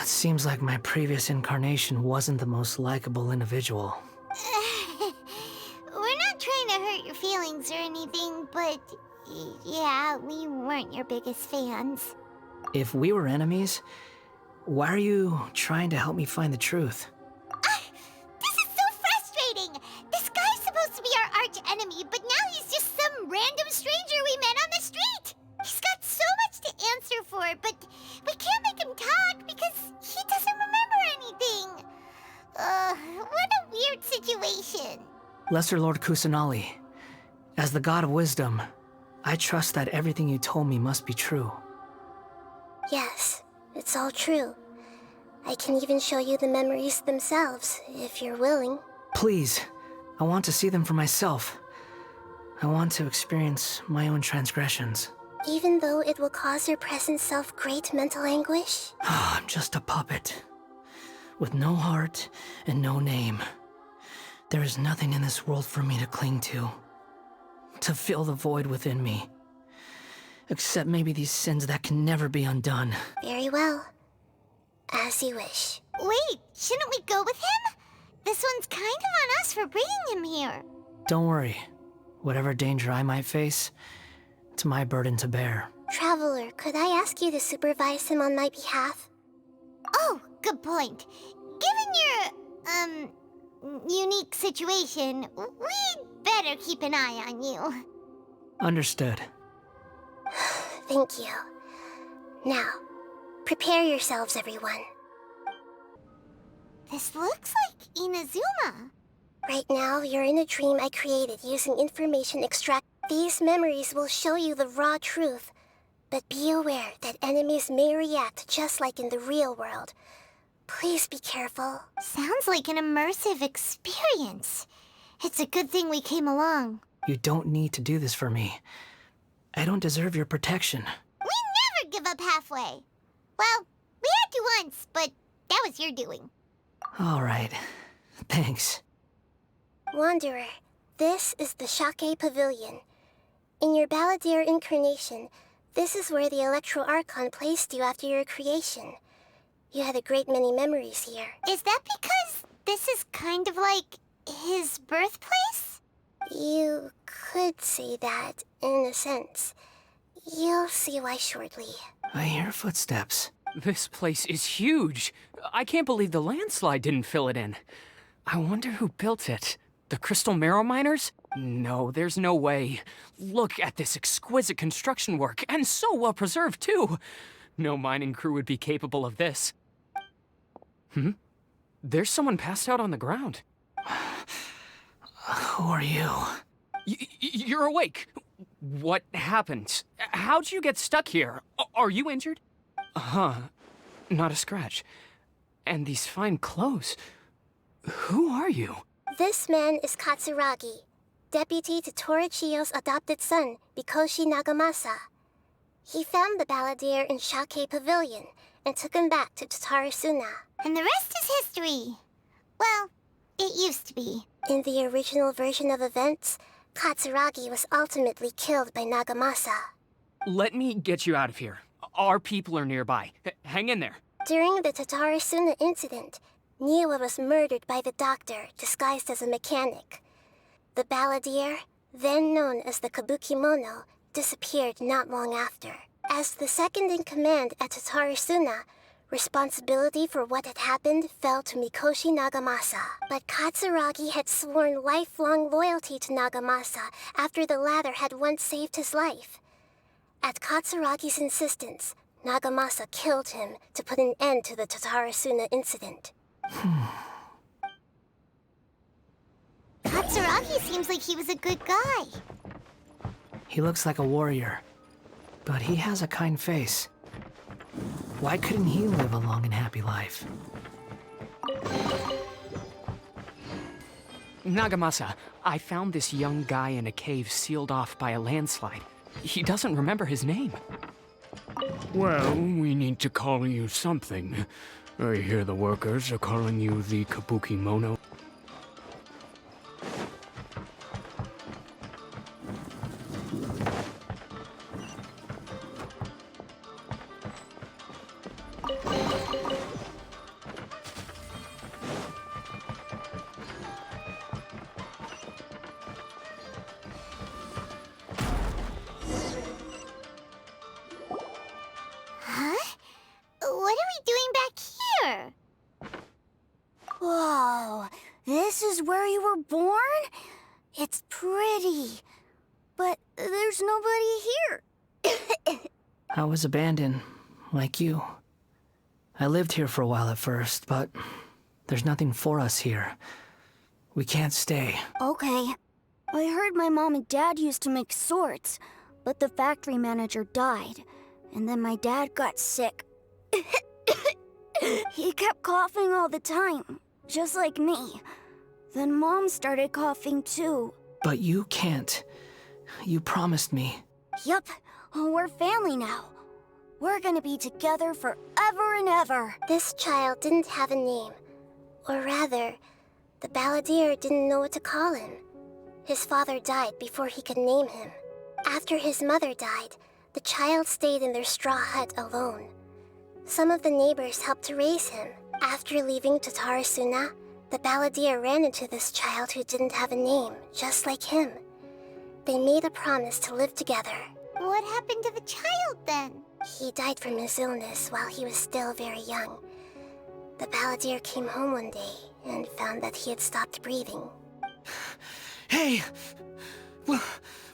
It seems like my previous incarnation wasn't the most likable individual. We're not trying to hurt your feelings or anything, but yeah, we weren't your biggest fans. If we were enemies, why are you trying to help me find the truth? This is so frustrating! This guy's supposed to be our arch enemy, but now he's just some random stranger we met on the street! He's got so much to answer for, but we can't make him talk because he doesn't remember anything. What a weird situation. Lesser Lord Kusanali, as the god of wisdom, I trust that everything you told me must be true. Yes, it's all true. I can even show you the memories themselves, if you're willing. Please, I want to see them for myself. I want to experience my own transgressions. Even though it will cause your present self great mental anguish? I'm just a puppet, with no heart and no name. There is nothing in this world for me to cling to fill the void within me. Except maybe these sins that can never be undone. Very well. As you wish. Wait, shouldn't we go with him? This one's kind of on us for bringing him here. Don't worry. Whatever danger I might face, it's my burden to bear. Traveler, could I ask you to supervise him on my behalf? Oh, good point. Given your, unique situation, we'd better keep an eye on you. Understood. Thank you. Now, prepare yourselves, everyone. This looks like Inazuma. Right now, you're in a dream I created using information extract. These memories will show you the raw truth, but be aware that enemies may react just like in the real world. Please be careful. Sounds like an immersive experience. It's a good thing we came along. You don't need to do this for me. I don't deserve your protection. We never give up halfway. Well, we had to once, but that was your doing. All right. Thanks. Wanderer, this is the Shake Pavilion. In your Balladeer incarnation, this is where the Electro Archon placed you after your creation. You had a great many memories here. Is that because this is kind of like his birthplace? You could say that, in a sense. You'll see why shortly. I hear footsteps. This place is huge. I can't believe the landslide didn't fill it in. I wonder who built it. The Crystal Marrow Miners? No, there's no way. Look at this exquisite construction work, and so well preserved, too. No mining crew would be capable of this. There's someone passed out on the ground. Who are you? You're awake. What happened? How'd you get stuck here? Are you injured? Not a scratch. And these fine clothes. Who are you? This man is Katsuragi, deputy to Torichiyo's adopted son, Mikoshi Nagamasa. He found the Balladeer in Shake Pavilion and took him back to Tatarasuna. And the rest is history. Well, it used to be. In the original version of events, Katsuragi was ultimately killed by Nagamasa. Let me get you out of here. Our people are nearby. Hang in there. During the Tatarasuna incident, Niwa was murdered by the doctor disguised as a mechanic. The Balladeer, then known as the Kabukimono, disappeared not long after. As the second-in-command at Tatarasuna, responsibility for what had happened fell to Mikoshi Nagamasa. But Katsuragi had sworn lifelong loyalty to Nagamasa after the latter had once saved his life. At Katsuragi's insistence, Nagamasa killed him to put an end to the Tatarasuna incident. Katsuragi seems like he was a good guy. He looks like a warrior, but he has a kind face. Why couldn't he live a long and happy life? Nagamasa, I found this young guy in a cave sealed off by a landslide. He doesn't remember his name. Well, we need to call you something. I hear the workers are calling you the Kabukimono. is where you were born? It's pretty. But there's nobody here. I was abandoned, like you. I lived here for a while at first, but there's nothing for us here. We can't stay. Okay. I heard my mom and dad used to make swords, but the factory manager died. And then my dad got sick. He kept coughing all the time, just like me. Then Mom started coughing too. But you can't. You promised me. Yup, we're family now. We're gonna be together forever and ever. This child didn't have a name. Or rather, the Balladeer didn't know what to call him. His father died before he could name him. After his mother died, the child stayed in their straw hut alone. Some of the neighbors helped to raise him. After leaving Tatarasuna, the Balladeer ran into this child who didn't have a name, just like him. They made a promise to live together. What happened to the child then? He died from his illness while he was still very young. The Balladeer came home one day and found that he had stopped breathing. Hey!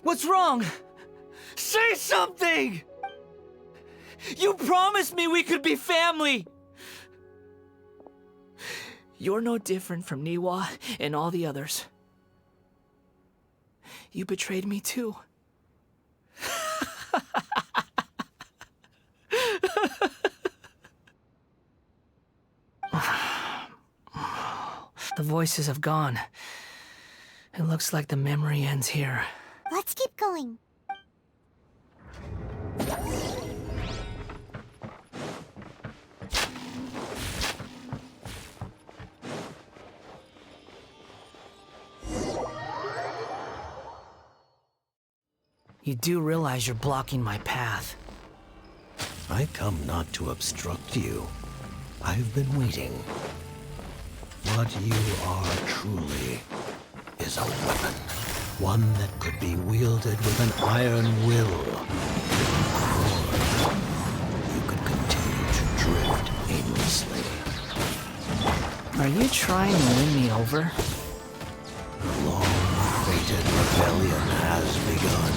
What's wrong? Say something! You promised me we could be family! You're no different from Niwa and all the others. You betrayed me too. The voices have gone. It looks like the memory ends here. Let's keep going. You do realize you're blocking my path. I come not to obstruct you. I've been waiting. What you are truly is a weapon. One that could be wielded with an iron will. Or you could continue to drift aimlessly. Are you trying to win me over? Long-fated rebellion has begun.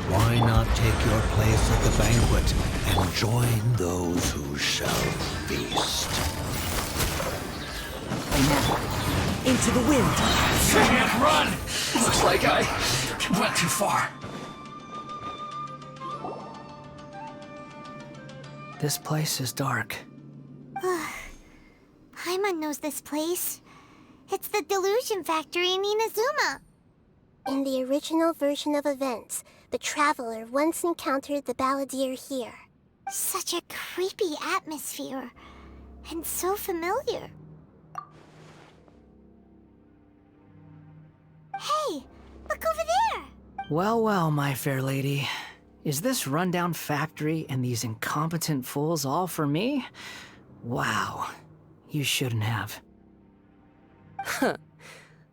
Why not take your place at the banquet and join those who shall feast? Into the wind. Can't run! Looks like I went too far. This place is dark. Paimon knows this place. It's the Delusion Factory in Inazuma. In the original version of events, the Traveler once encountered the Balladeer here. Such a creepy atmosphere. And so familiar. Hey, look over there! Well, well, my fair lady. Is this rundown factory and these incompetent fools all for me? Wow. You shouldn't have. Huh.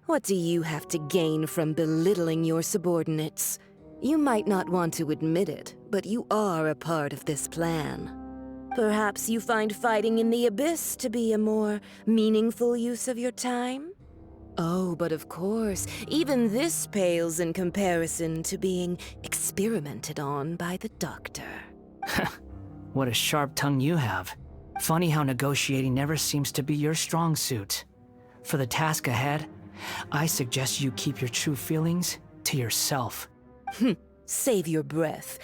What do you have to gain from belittling your subordinates? You might not want to admit it, but you are a part of this plan. Perhaps you find fighting in the Abyss to be a more meaningful use of your time? Oh, but of course, even this pales in comparison to being experimented on by the Doctor. What a sharp tongue you have. Funny how negotiating never seems to be your strong suit. For the task ahead, I suggest you keep your true feelings to yourself. Save your breath.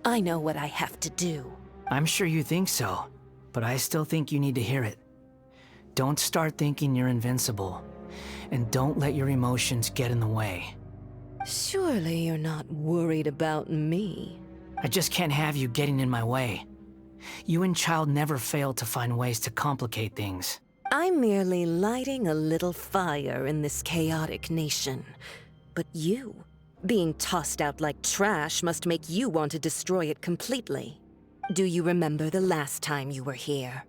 I know what I have to do. I'm sure you think so, but I still think you need to hear it. Don't start thinking you're invincible, and don't let your emotions get in the way. Surely you're not worried about me. I just can't have you getting in my way. You and Child never failed to find ways to complicate things. I'm merely lighting a little fire in this chaotic nation. But you, being tossed out like trash, must make you want to destroy it completely. Do you remember the last time you were here?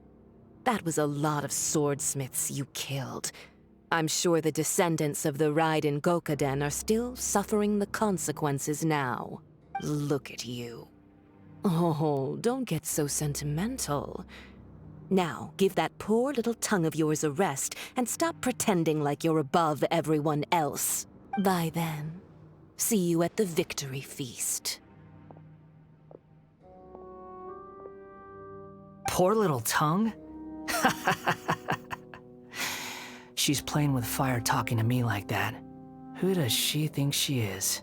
That was a lot of swordsmiths you killed. I'm sure the descendants of the Raiden Gokaden are still suffering the consequences now. Look at you. Oh, don't get so sentimental. Now, give that poor little tongue of yours a rest and stop pretending like you're above everyone else. Bye then. See you at the victory feast. Poor little tongue? She's playing with fire talking to me like that. Who does she think she is?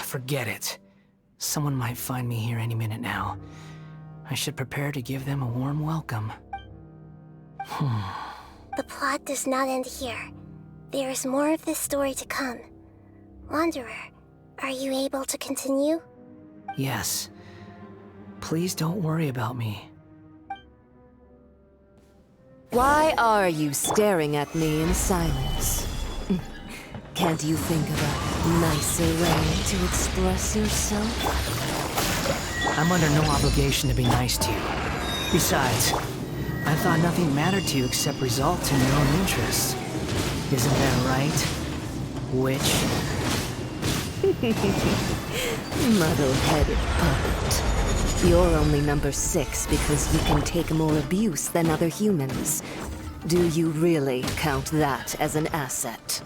Forget it. Someone might find me here any minute now. I should prepare to give them a warm welcome. The plot does not end here. There is more of this story to come. Wanderer, are you able to continue? Yes. Please don't worry about me. Why are you staring at me in silence? Can't you think of a nicer way to express yourself? I'm under no obligation to be nice to you. Besides, I thought nothing mattered to you except results in your own interests. Isn't that right, witch? Muddle-headed puppet. You're only number 6 because you can take more abuse than other humans. Do you really count that as an asset?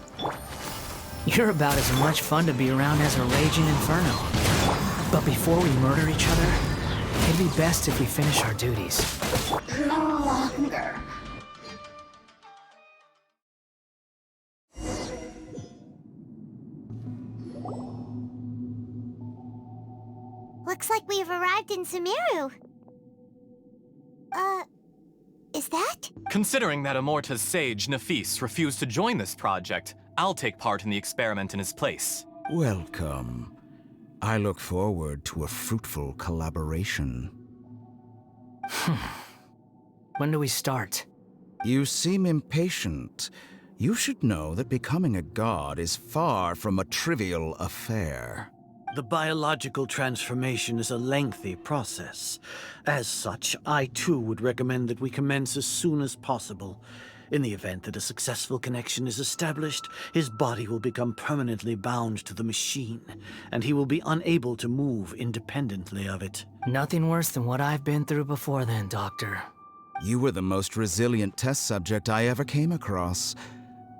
You're about as much fun to be around as a raging inferno. But before we murder each other, it'd be best if we finish our duties. No longer. Looks like we've arrived in Sumeru. Is that? Considering that Amorta's sage, Nafis, refused to join this project, I'll take part in the experiment in his place. Welcome. I look forward to a fruitful collaboration. When do we start? You seem impatient. You should know that becoming a god is far from a trivial affair. The biological transformation is a lengthy process. As such, I too would recommend that we commence as soon as possible. In the event that a successful connection is established, his body will become permanently bound to the machine, and he will be unable to move independently of it. Nothing worse than what I've been through before then, Doctor. You were the most resilient test subject I ever came across.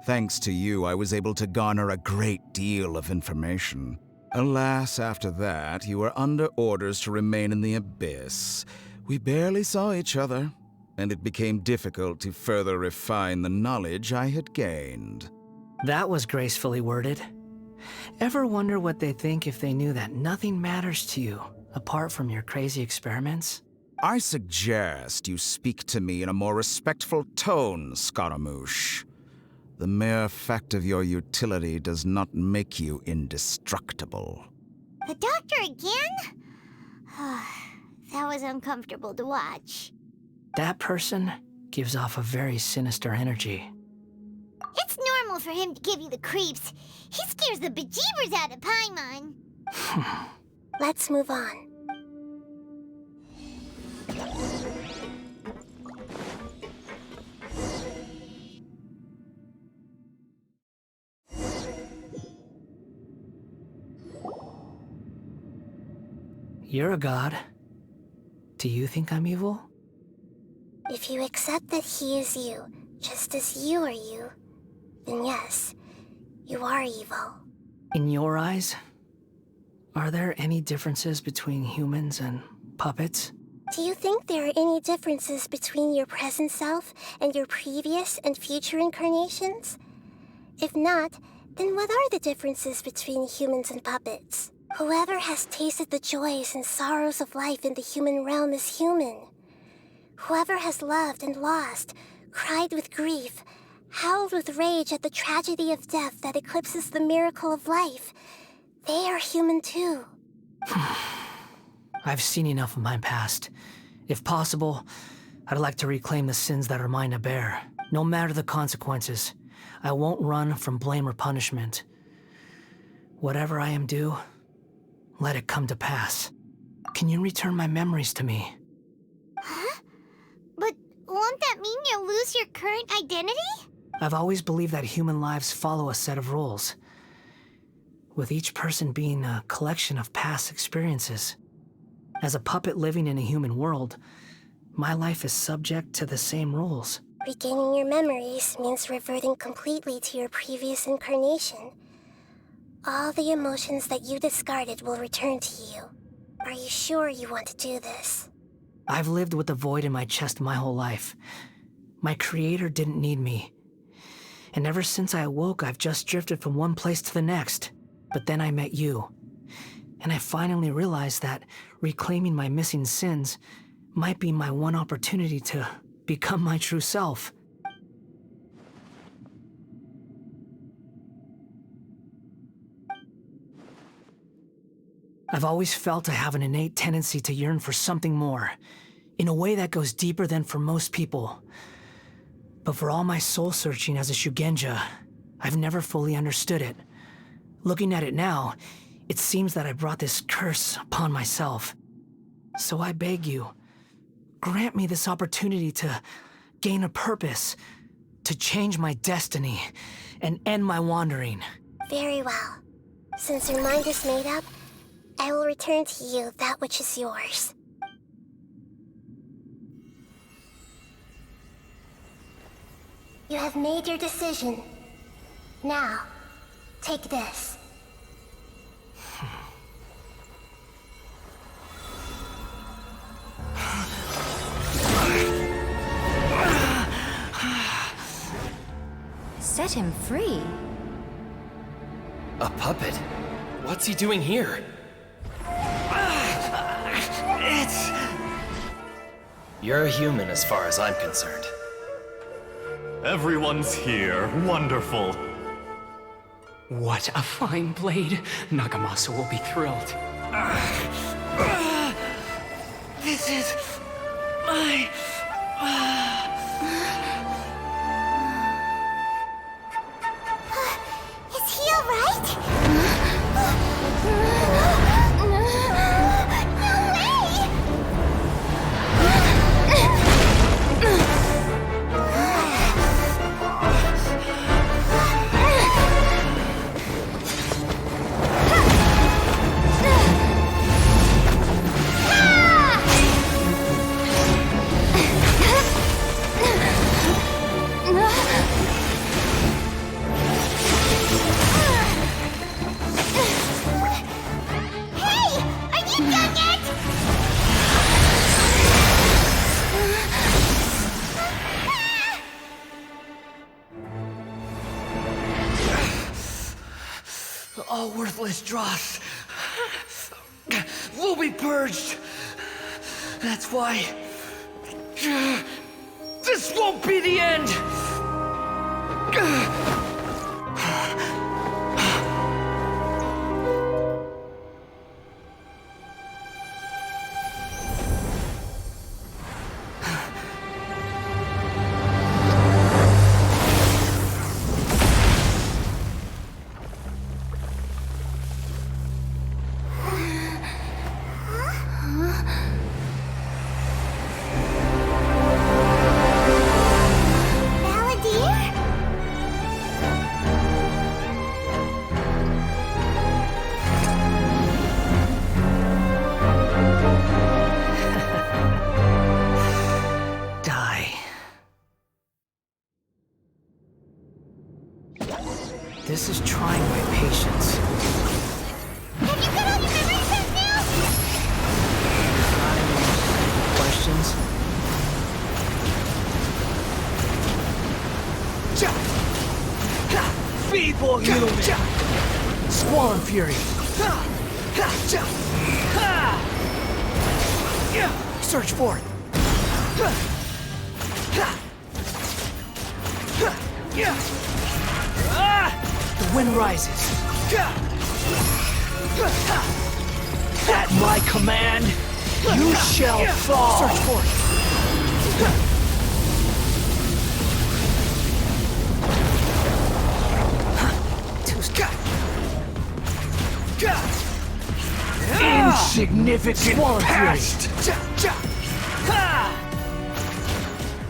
Thanks to you, I was able to garner a great deal of information. Alas, after that, you were under orders to remain in the abyss. We barely saw each other, and it became difficult to further refine the knowledge I had gained. That was gracefully worded. Ever wonder what they think if they knew that nothing matters to you, apart from your crazy experiments? I suggest you speak to me in a more respectful tone, Scaramouche. The mere fact of your utility does not make you indestructible. The doctor again? That was uncomfortable to watch. That person gives off a very sinister energy. It's normal for him to give you the creeps. He scares the bejeebers out of Paimon. Let's move on. You're a god. Do you think I'm evil? If you accept that he is you, just as you are you, then yes, you are evil. In your eyes, are there any differences between humans and puppets? Do you think there are any differences between your present self and your previous and future incarnations? If not, then what are the differences between humans and puppets? Whoever has tasted the joys and sorrows of life in the human realm is human. Whoever has loved and lost, cried with grief, howled with rage at the tragedy of death that eclipses the miracle of life, they are human too. I've seen enough of my past. If possible, I'd like to reclaim the sins that are mine to bear. No matter the consequences, I won't run from blame or punishment. Whatever I am due, let it come to pass. Can you return my memories to me? Huh? But won't that mean you'll lose your current identity? I've always believed that human lives follow a set of rules, with each person being a collection of past experiences. As a puppet living in a human world, my life is subject to the same rules. Regaining your memories means reverting completely to your previous incarnation. All the emotions that you discarded will return to you. Are you sure you want to do this? I've lived with a void in my chest my whole life. My creator didn't need me. And ever since I awoke, I've just drifted from one place to the next. But then I met you. And I finally realized that reclaiming my missing sins might be my one opportunity to become my true self. I've always felt I have an innate tendency to yearn for something more, in a way that goes deeper than for most people. But for all my soul-searching as a Shugenja, I've never fully understood it. Looking at it now, it seems that I brought this curse upon myself. So I beg you, grant me this opportunity to gain a purpose, to change my destiny, and end my wandering. Very well. Since your mind is made up, I will return to you that which is yours. You have made your decision. Now, take this. Set him free? A puppet? What's he doing here? You're a human as far as I'm concerned. Everyone's here. Wonderful. What a fine blade. Nagamasa will be thrilled. This is my... Is he alright? All worthless dross will be purged. That's why this won't be the end. This is trying my patience. Have you got all your memory set now? Questions? Feeble human! Squallen Fury! Search for it! The wind rises. At my command, you shall fall. Search for it. Insignificant past.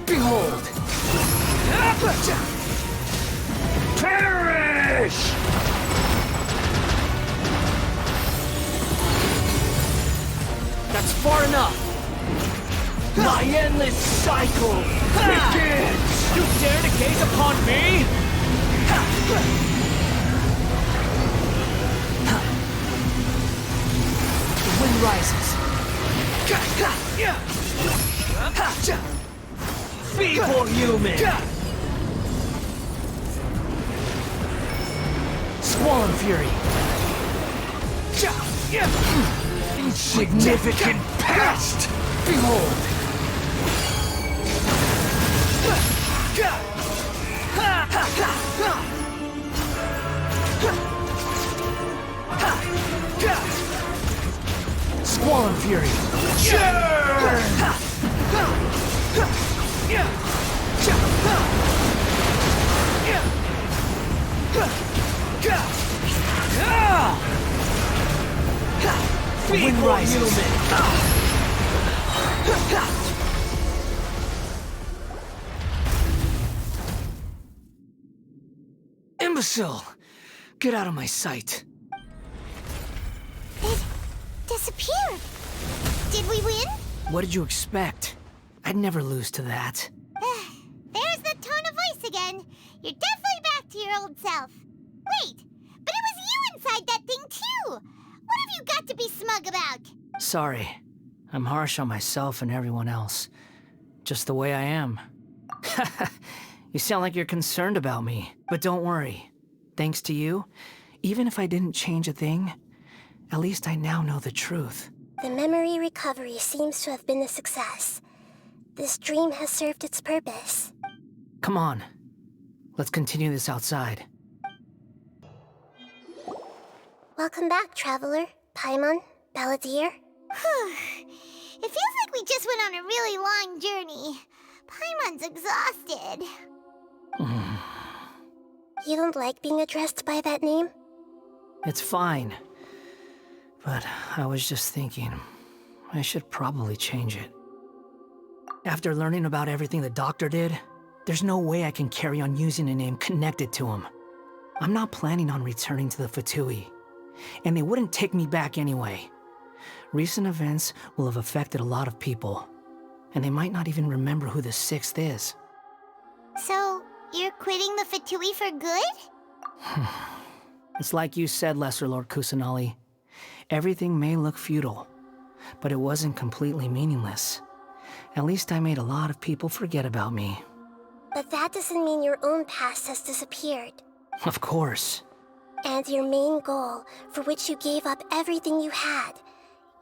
Behold. Perish! That's far enough. My endless cycle begins! You dare to gaze upon me? The wind rises. Feeble human! Swollen fury! Insignificant pest! Behold! Swollen fury! The wind rises. Imbecile! Get out of my sight. It disappeared. Did we win? What did you expect? I'd never lose to that. There's the tone of voice again. You're definitely back to your old self. Wait, but it was you inside that thing too. What have you got to be smug about? Sorry. I'm harsh on myself and everyone else. Just the way I am. You sound like you're concerned about me. But don't worry. Thanks to you, even if I didn't change a thing, at least I now know the truth. The memory recovery seems to have been a success. This dream has served its purpose. Come on. Let's continue this outside. Welcome back, Traveler, Paimon, Balladeer. It feels like we just went on a really long journey. Paimon's exhausted. You don't like being addressed by that name? It's fine. But I was just thinking, I should probably change it. After learning about everything the doctor did, there's no way I can carry on using a name connected to him. I'm not planning on returning to the Fatui, and they wouldn't take me back anyway. Recent events will have affected a lot of people, and they might not even remember who the sixth is. So, you're quitting the Fatui for good? It's like you said, Lesser Lord Kusanali. Everything may look futile, but it wasn't completely meaningless. At least I made a lot of people forget about me. But that doesn't mean your own past has disappeared. Of course. And your main goal, for which you gave up everything you had,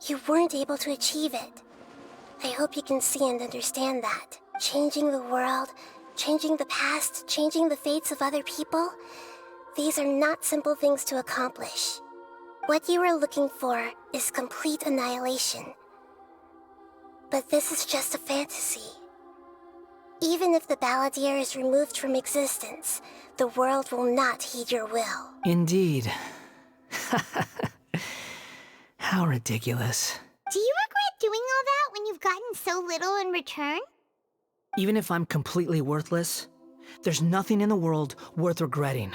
you weren't able to achieve it. I hope you can see and understand that. Changing the world, changing the past, changing the fates of other people, these are not simple things to accomplish. What you are looking for is complete annihilation. But this is just a fantasy. Even if the Balladeer is removed from existence, the world will not heed your will. Indeed. How ridiculous. Do you regret doing all that when you've gotten so little in return? Even if I'm completely worthless, there's nothing in the world worth regretting.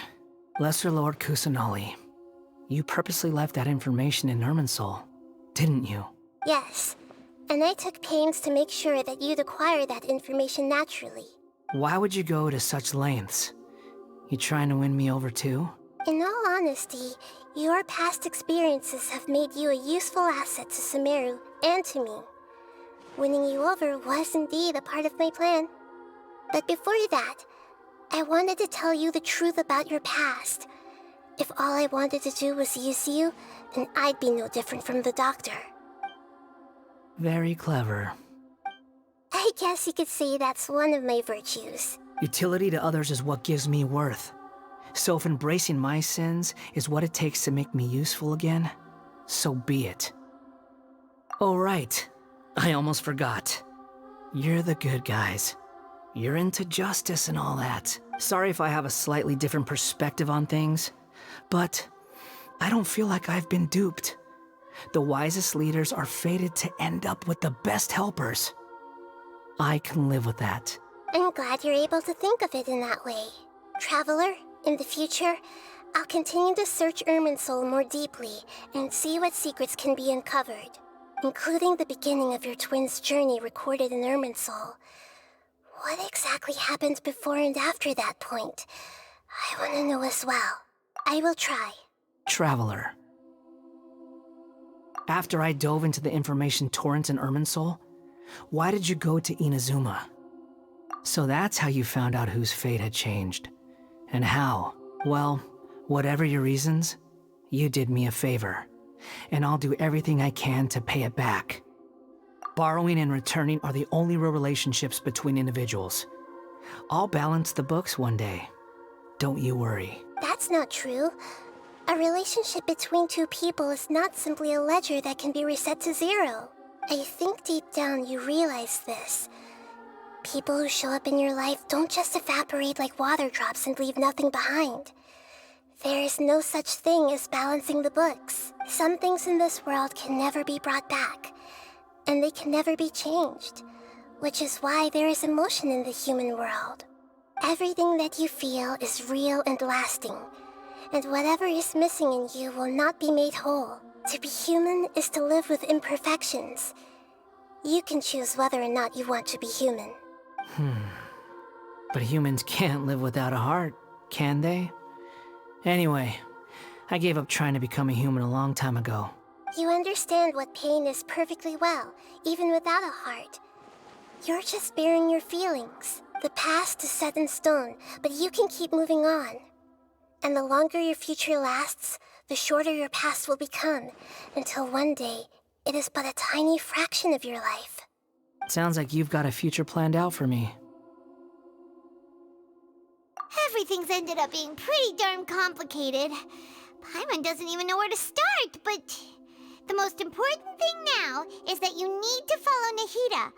Lesser Lord Kusanali, you purposely left that information in Irminsul, didn't you? Yes, and I took pains to make sure that you'd acquire that information naturally. Why would you go to such lengths? You trying to win me over too? In all honesty, your past experiences have made you a useful asset to Sumeru and to me. Winning you over was indeed a part of my plan. But before that, I wanted to tell you the truth about your past. If all I wanted to do was use you, then I'd be no different from the doctor. Very clever. I guess you could say that's one of my virtues. Utility to others is what gives me worth. So if embracing my sins is what it takes to make me useful again, so be it. Oh right, I almost forgot. You're the good guys. You're into justice and all that. Sorry if I have a slightly different perspective on things, but I don't feel like I've been duped. The wisest leaders are fated to end up with the best helpers. I can live with that. I'm glad you're able to think of it in that way. Traveler, in the future, I'll continue to search Irminsul more deeply and see what secrets can be uncovered. including the beginning of your twins' journey recorded in Irminsul. What exactly happened before and after that point? I want to know as well. I will try. Traveler. After I dove into the information torrent in Irminsul, why did you go to Inazuma? So that's how you found out whose fate had changed. And how? Well, whatever your reasons, you did me a favor. And I'll do everything I can to pay it back. Borrowing and returning are the only real relationships between individuals. I'll balance the books one day. Don't you worry. That's not true. A relationship between two people is not simply a ledger that can be reset to zero. I think deep down you realize this. People who show up in your life don't just evaporate like water drops and leave nothing behind. There is no such thing as balancing the books. Some things in this world can never be brought back, and they can never be changed, which is why there is emotion in the human world. Everything that you feel is real and lasting, and whatever is missing in you will not be made whole. To be human is to live with imperfections. You can choose whether or not you want to be human. But humans can't live without a heart, can they? Anyway, I gave up trying to become a human a long time ago. You understand what pain is perfectly well, even without a heart. You're just bearing your feelings. The past is set in stone, but you can keep moving on. And the longer your future lasts, the shorter your past will become, until one day, it is but a tiny fraction of your life. Sounds like you've got a future planned out for me. Everything's ended up being pretty darn complicated. Paimon doesn't even know where to start, but the most important thing now is that you need to follow Nahida.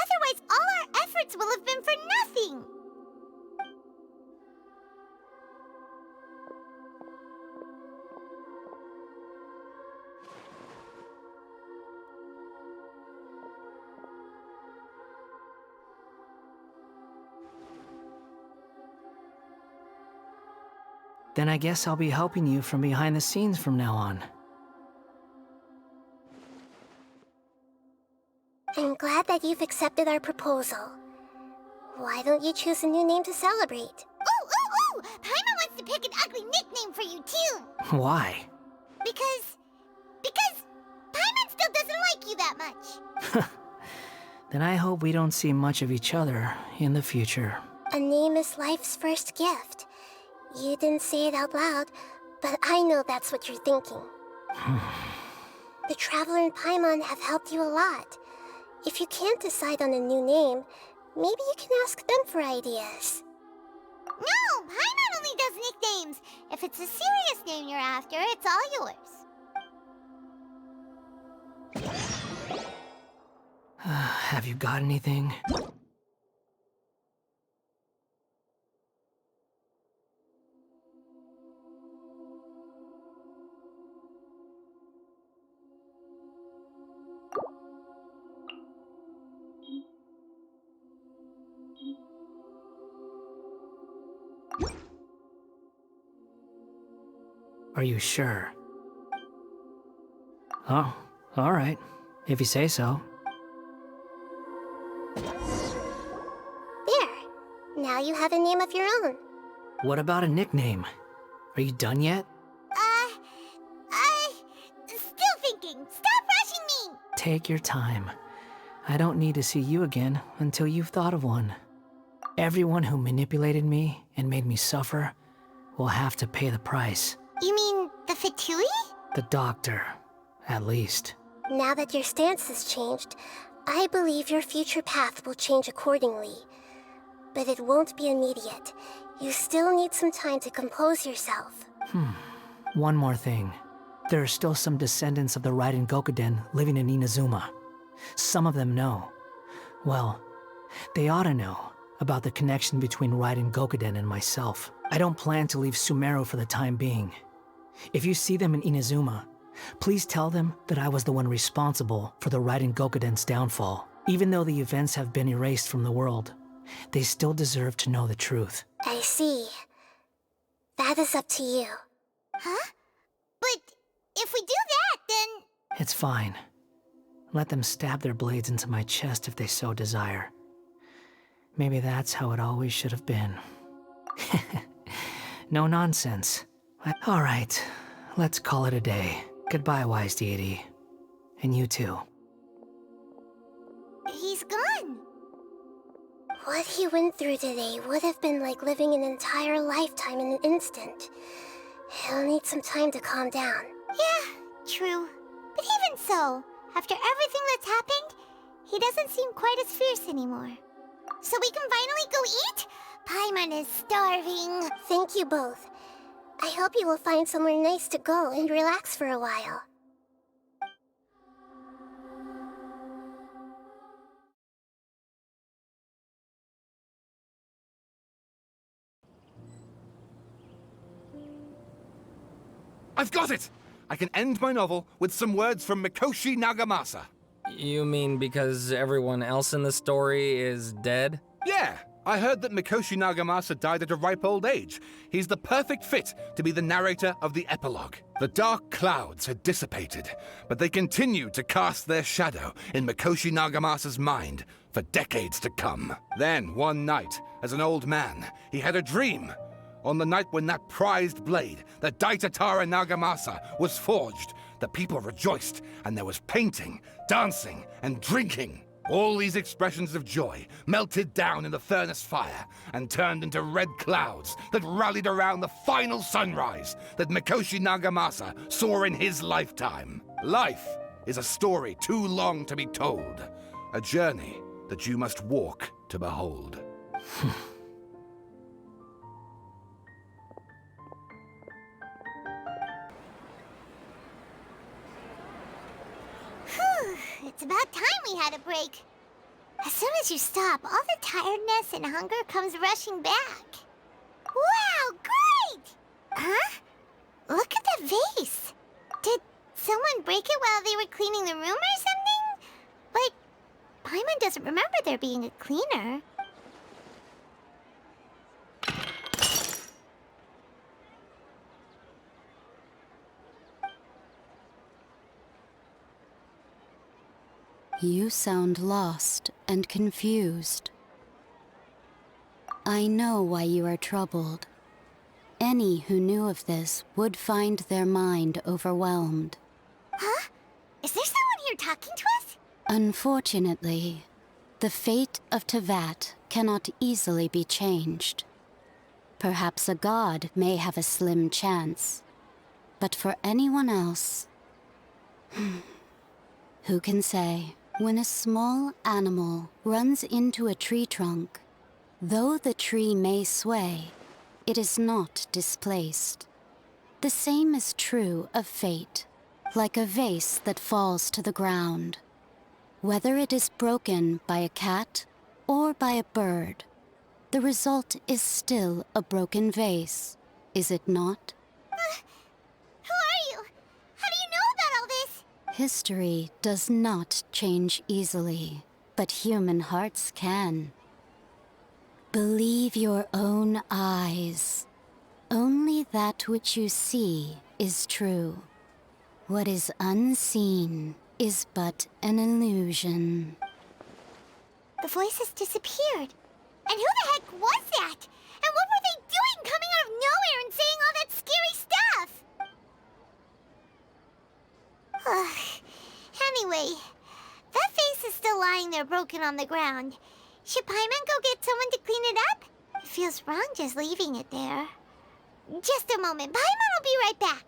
Otherwise, all our efforts will have been for nothing. Then I guess I'll be helping you from behind the scenes from now on. I'm glad that you've accepted our proposal. Why don't you choose a new name to celebrate? Ooh! Paimon wants to pick an ugly nickname for you, too. Why? Because Paimon still doesn't like you that much. Then I hope we don't see much of each other in the future. A name is life's first gift. You didn't say it out loud, but I know that's what you're thinking. The Traveler and Paimon have helped you a lot. If you can't decide on a new name, maybe you can ask them for ideas. No! Paimon only does nicknames! If it's a serious name you're after, it's all yours. Have you got anything? Are you sure? Oh, all right. If you say so. There. Now you have a name of your own. What about a nickname? Are you done yet? Still thinking. Stop rushing me! Take your time. I don't need to see you again until you've thought of one. Everyone who manipulated me and made me suffer will have to pay the price. You mean the Fatui? The doctor, at least. Now that your stance has changed, I believe your future path will change accordingly. But it won't be immediate. You still need some time to compose yourself. One more thing. There are still some descendants of the Raiden Gokuden living in Inazuma. Some of them know. Well, they ought to know about the connection between Raiden Gokuden and myself. I don't plan to leave Sumeru for the time being. If you see them in Inazuma, please tell them that I was the one responsible for the Raiden Gokuden's downfall. Even though the events have been erased from the world, they still deserve to know the truth. I see. That is up to you. Huh? But if we do that, then... It's fine. Let them stab their blades into my chest if they so desire. Maybe that's how it always should have been. No nonsense. All right, let's call it a day. Goodbye, wise deity. And you too. He's gone. What he went through today would have been like living an entire lifetime in an instant. He'll need some time to calm down. Yeah, true. But even so, after everything that's happened, he doesn't seem quite as fierce anymore. So we can finally go eat? Paimon is starving. Thank you both. I hope you will find somewhere nice to go and relax for a while. I've got it! I can end my novel with some words from Mikoshi Nagamasa. You mean because everyone else in the story is dead? Yeah, I heard that Mikoshi Nagamasa died at a ripe old age. He's the perfect fit to be the narrator of the epilogue. The dark clouds had dissipated, but they continued to cast their shadow in Mikoshi Nagamasa's mind for decades to come. Then, one night, as an old man, he had a dream. On the night when that prized blade, the Daitatara Nagamasa, was forged, the people rejoiced, and there was painting, dancing, and drinking. All these expressions of joy melted down in the furnace fire and turned into red clouds that rallied around the final sunrise that Mikoshi Nagamasa saw in his lifetime. Life is a story too long to be told, a journey that you must walk to behold. It's about time we had a break. As soon as you stop, all the tiredness and hunger comes rushing back. Wow, great! Huh? Look at the vase. Did someone break it while they were cleaning the room or something? Like, Paimon doesn't remember there being a cleaner. You sound lost and confused. I know why you are troubled. Any who knew of this would find their mind overwhelmed. Huh? Is there someone here talking to us? Unfortunately, the fate of Tevat cannot easily be changed. Perhaps a god may have a slim chance, but for anyone else, who can say? When a small animal runs into a tree trunk, though the tree may sway, it is not displaced. The same is true of fate, like a vase that falls to the ground. Whether it is broken by a cat or by a bird, the result is still a broken vase, is it not? Who are you? How do you know about all this? History does not change easily, but human hearts can. Believe your own eyes. Only that which you see is true. What is unseen is but an illusion. The voices disappeared. And who the heck was that? And what were they doing coming out of nowhere and saying all that scary stuff? Anyway, that vase is still lying there broken on the ground. Should Paimon go get someone to clean it up? It feels wrong just leaving it there. Just a moment. Paimon will be right back.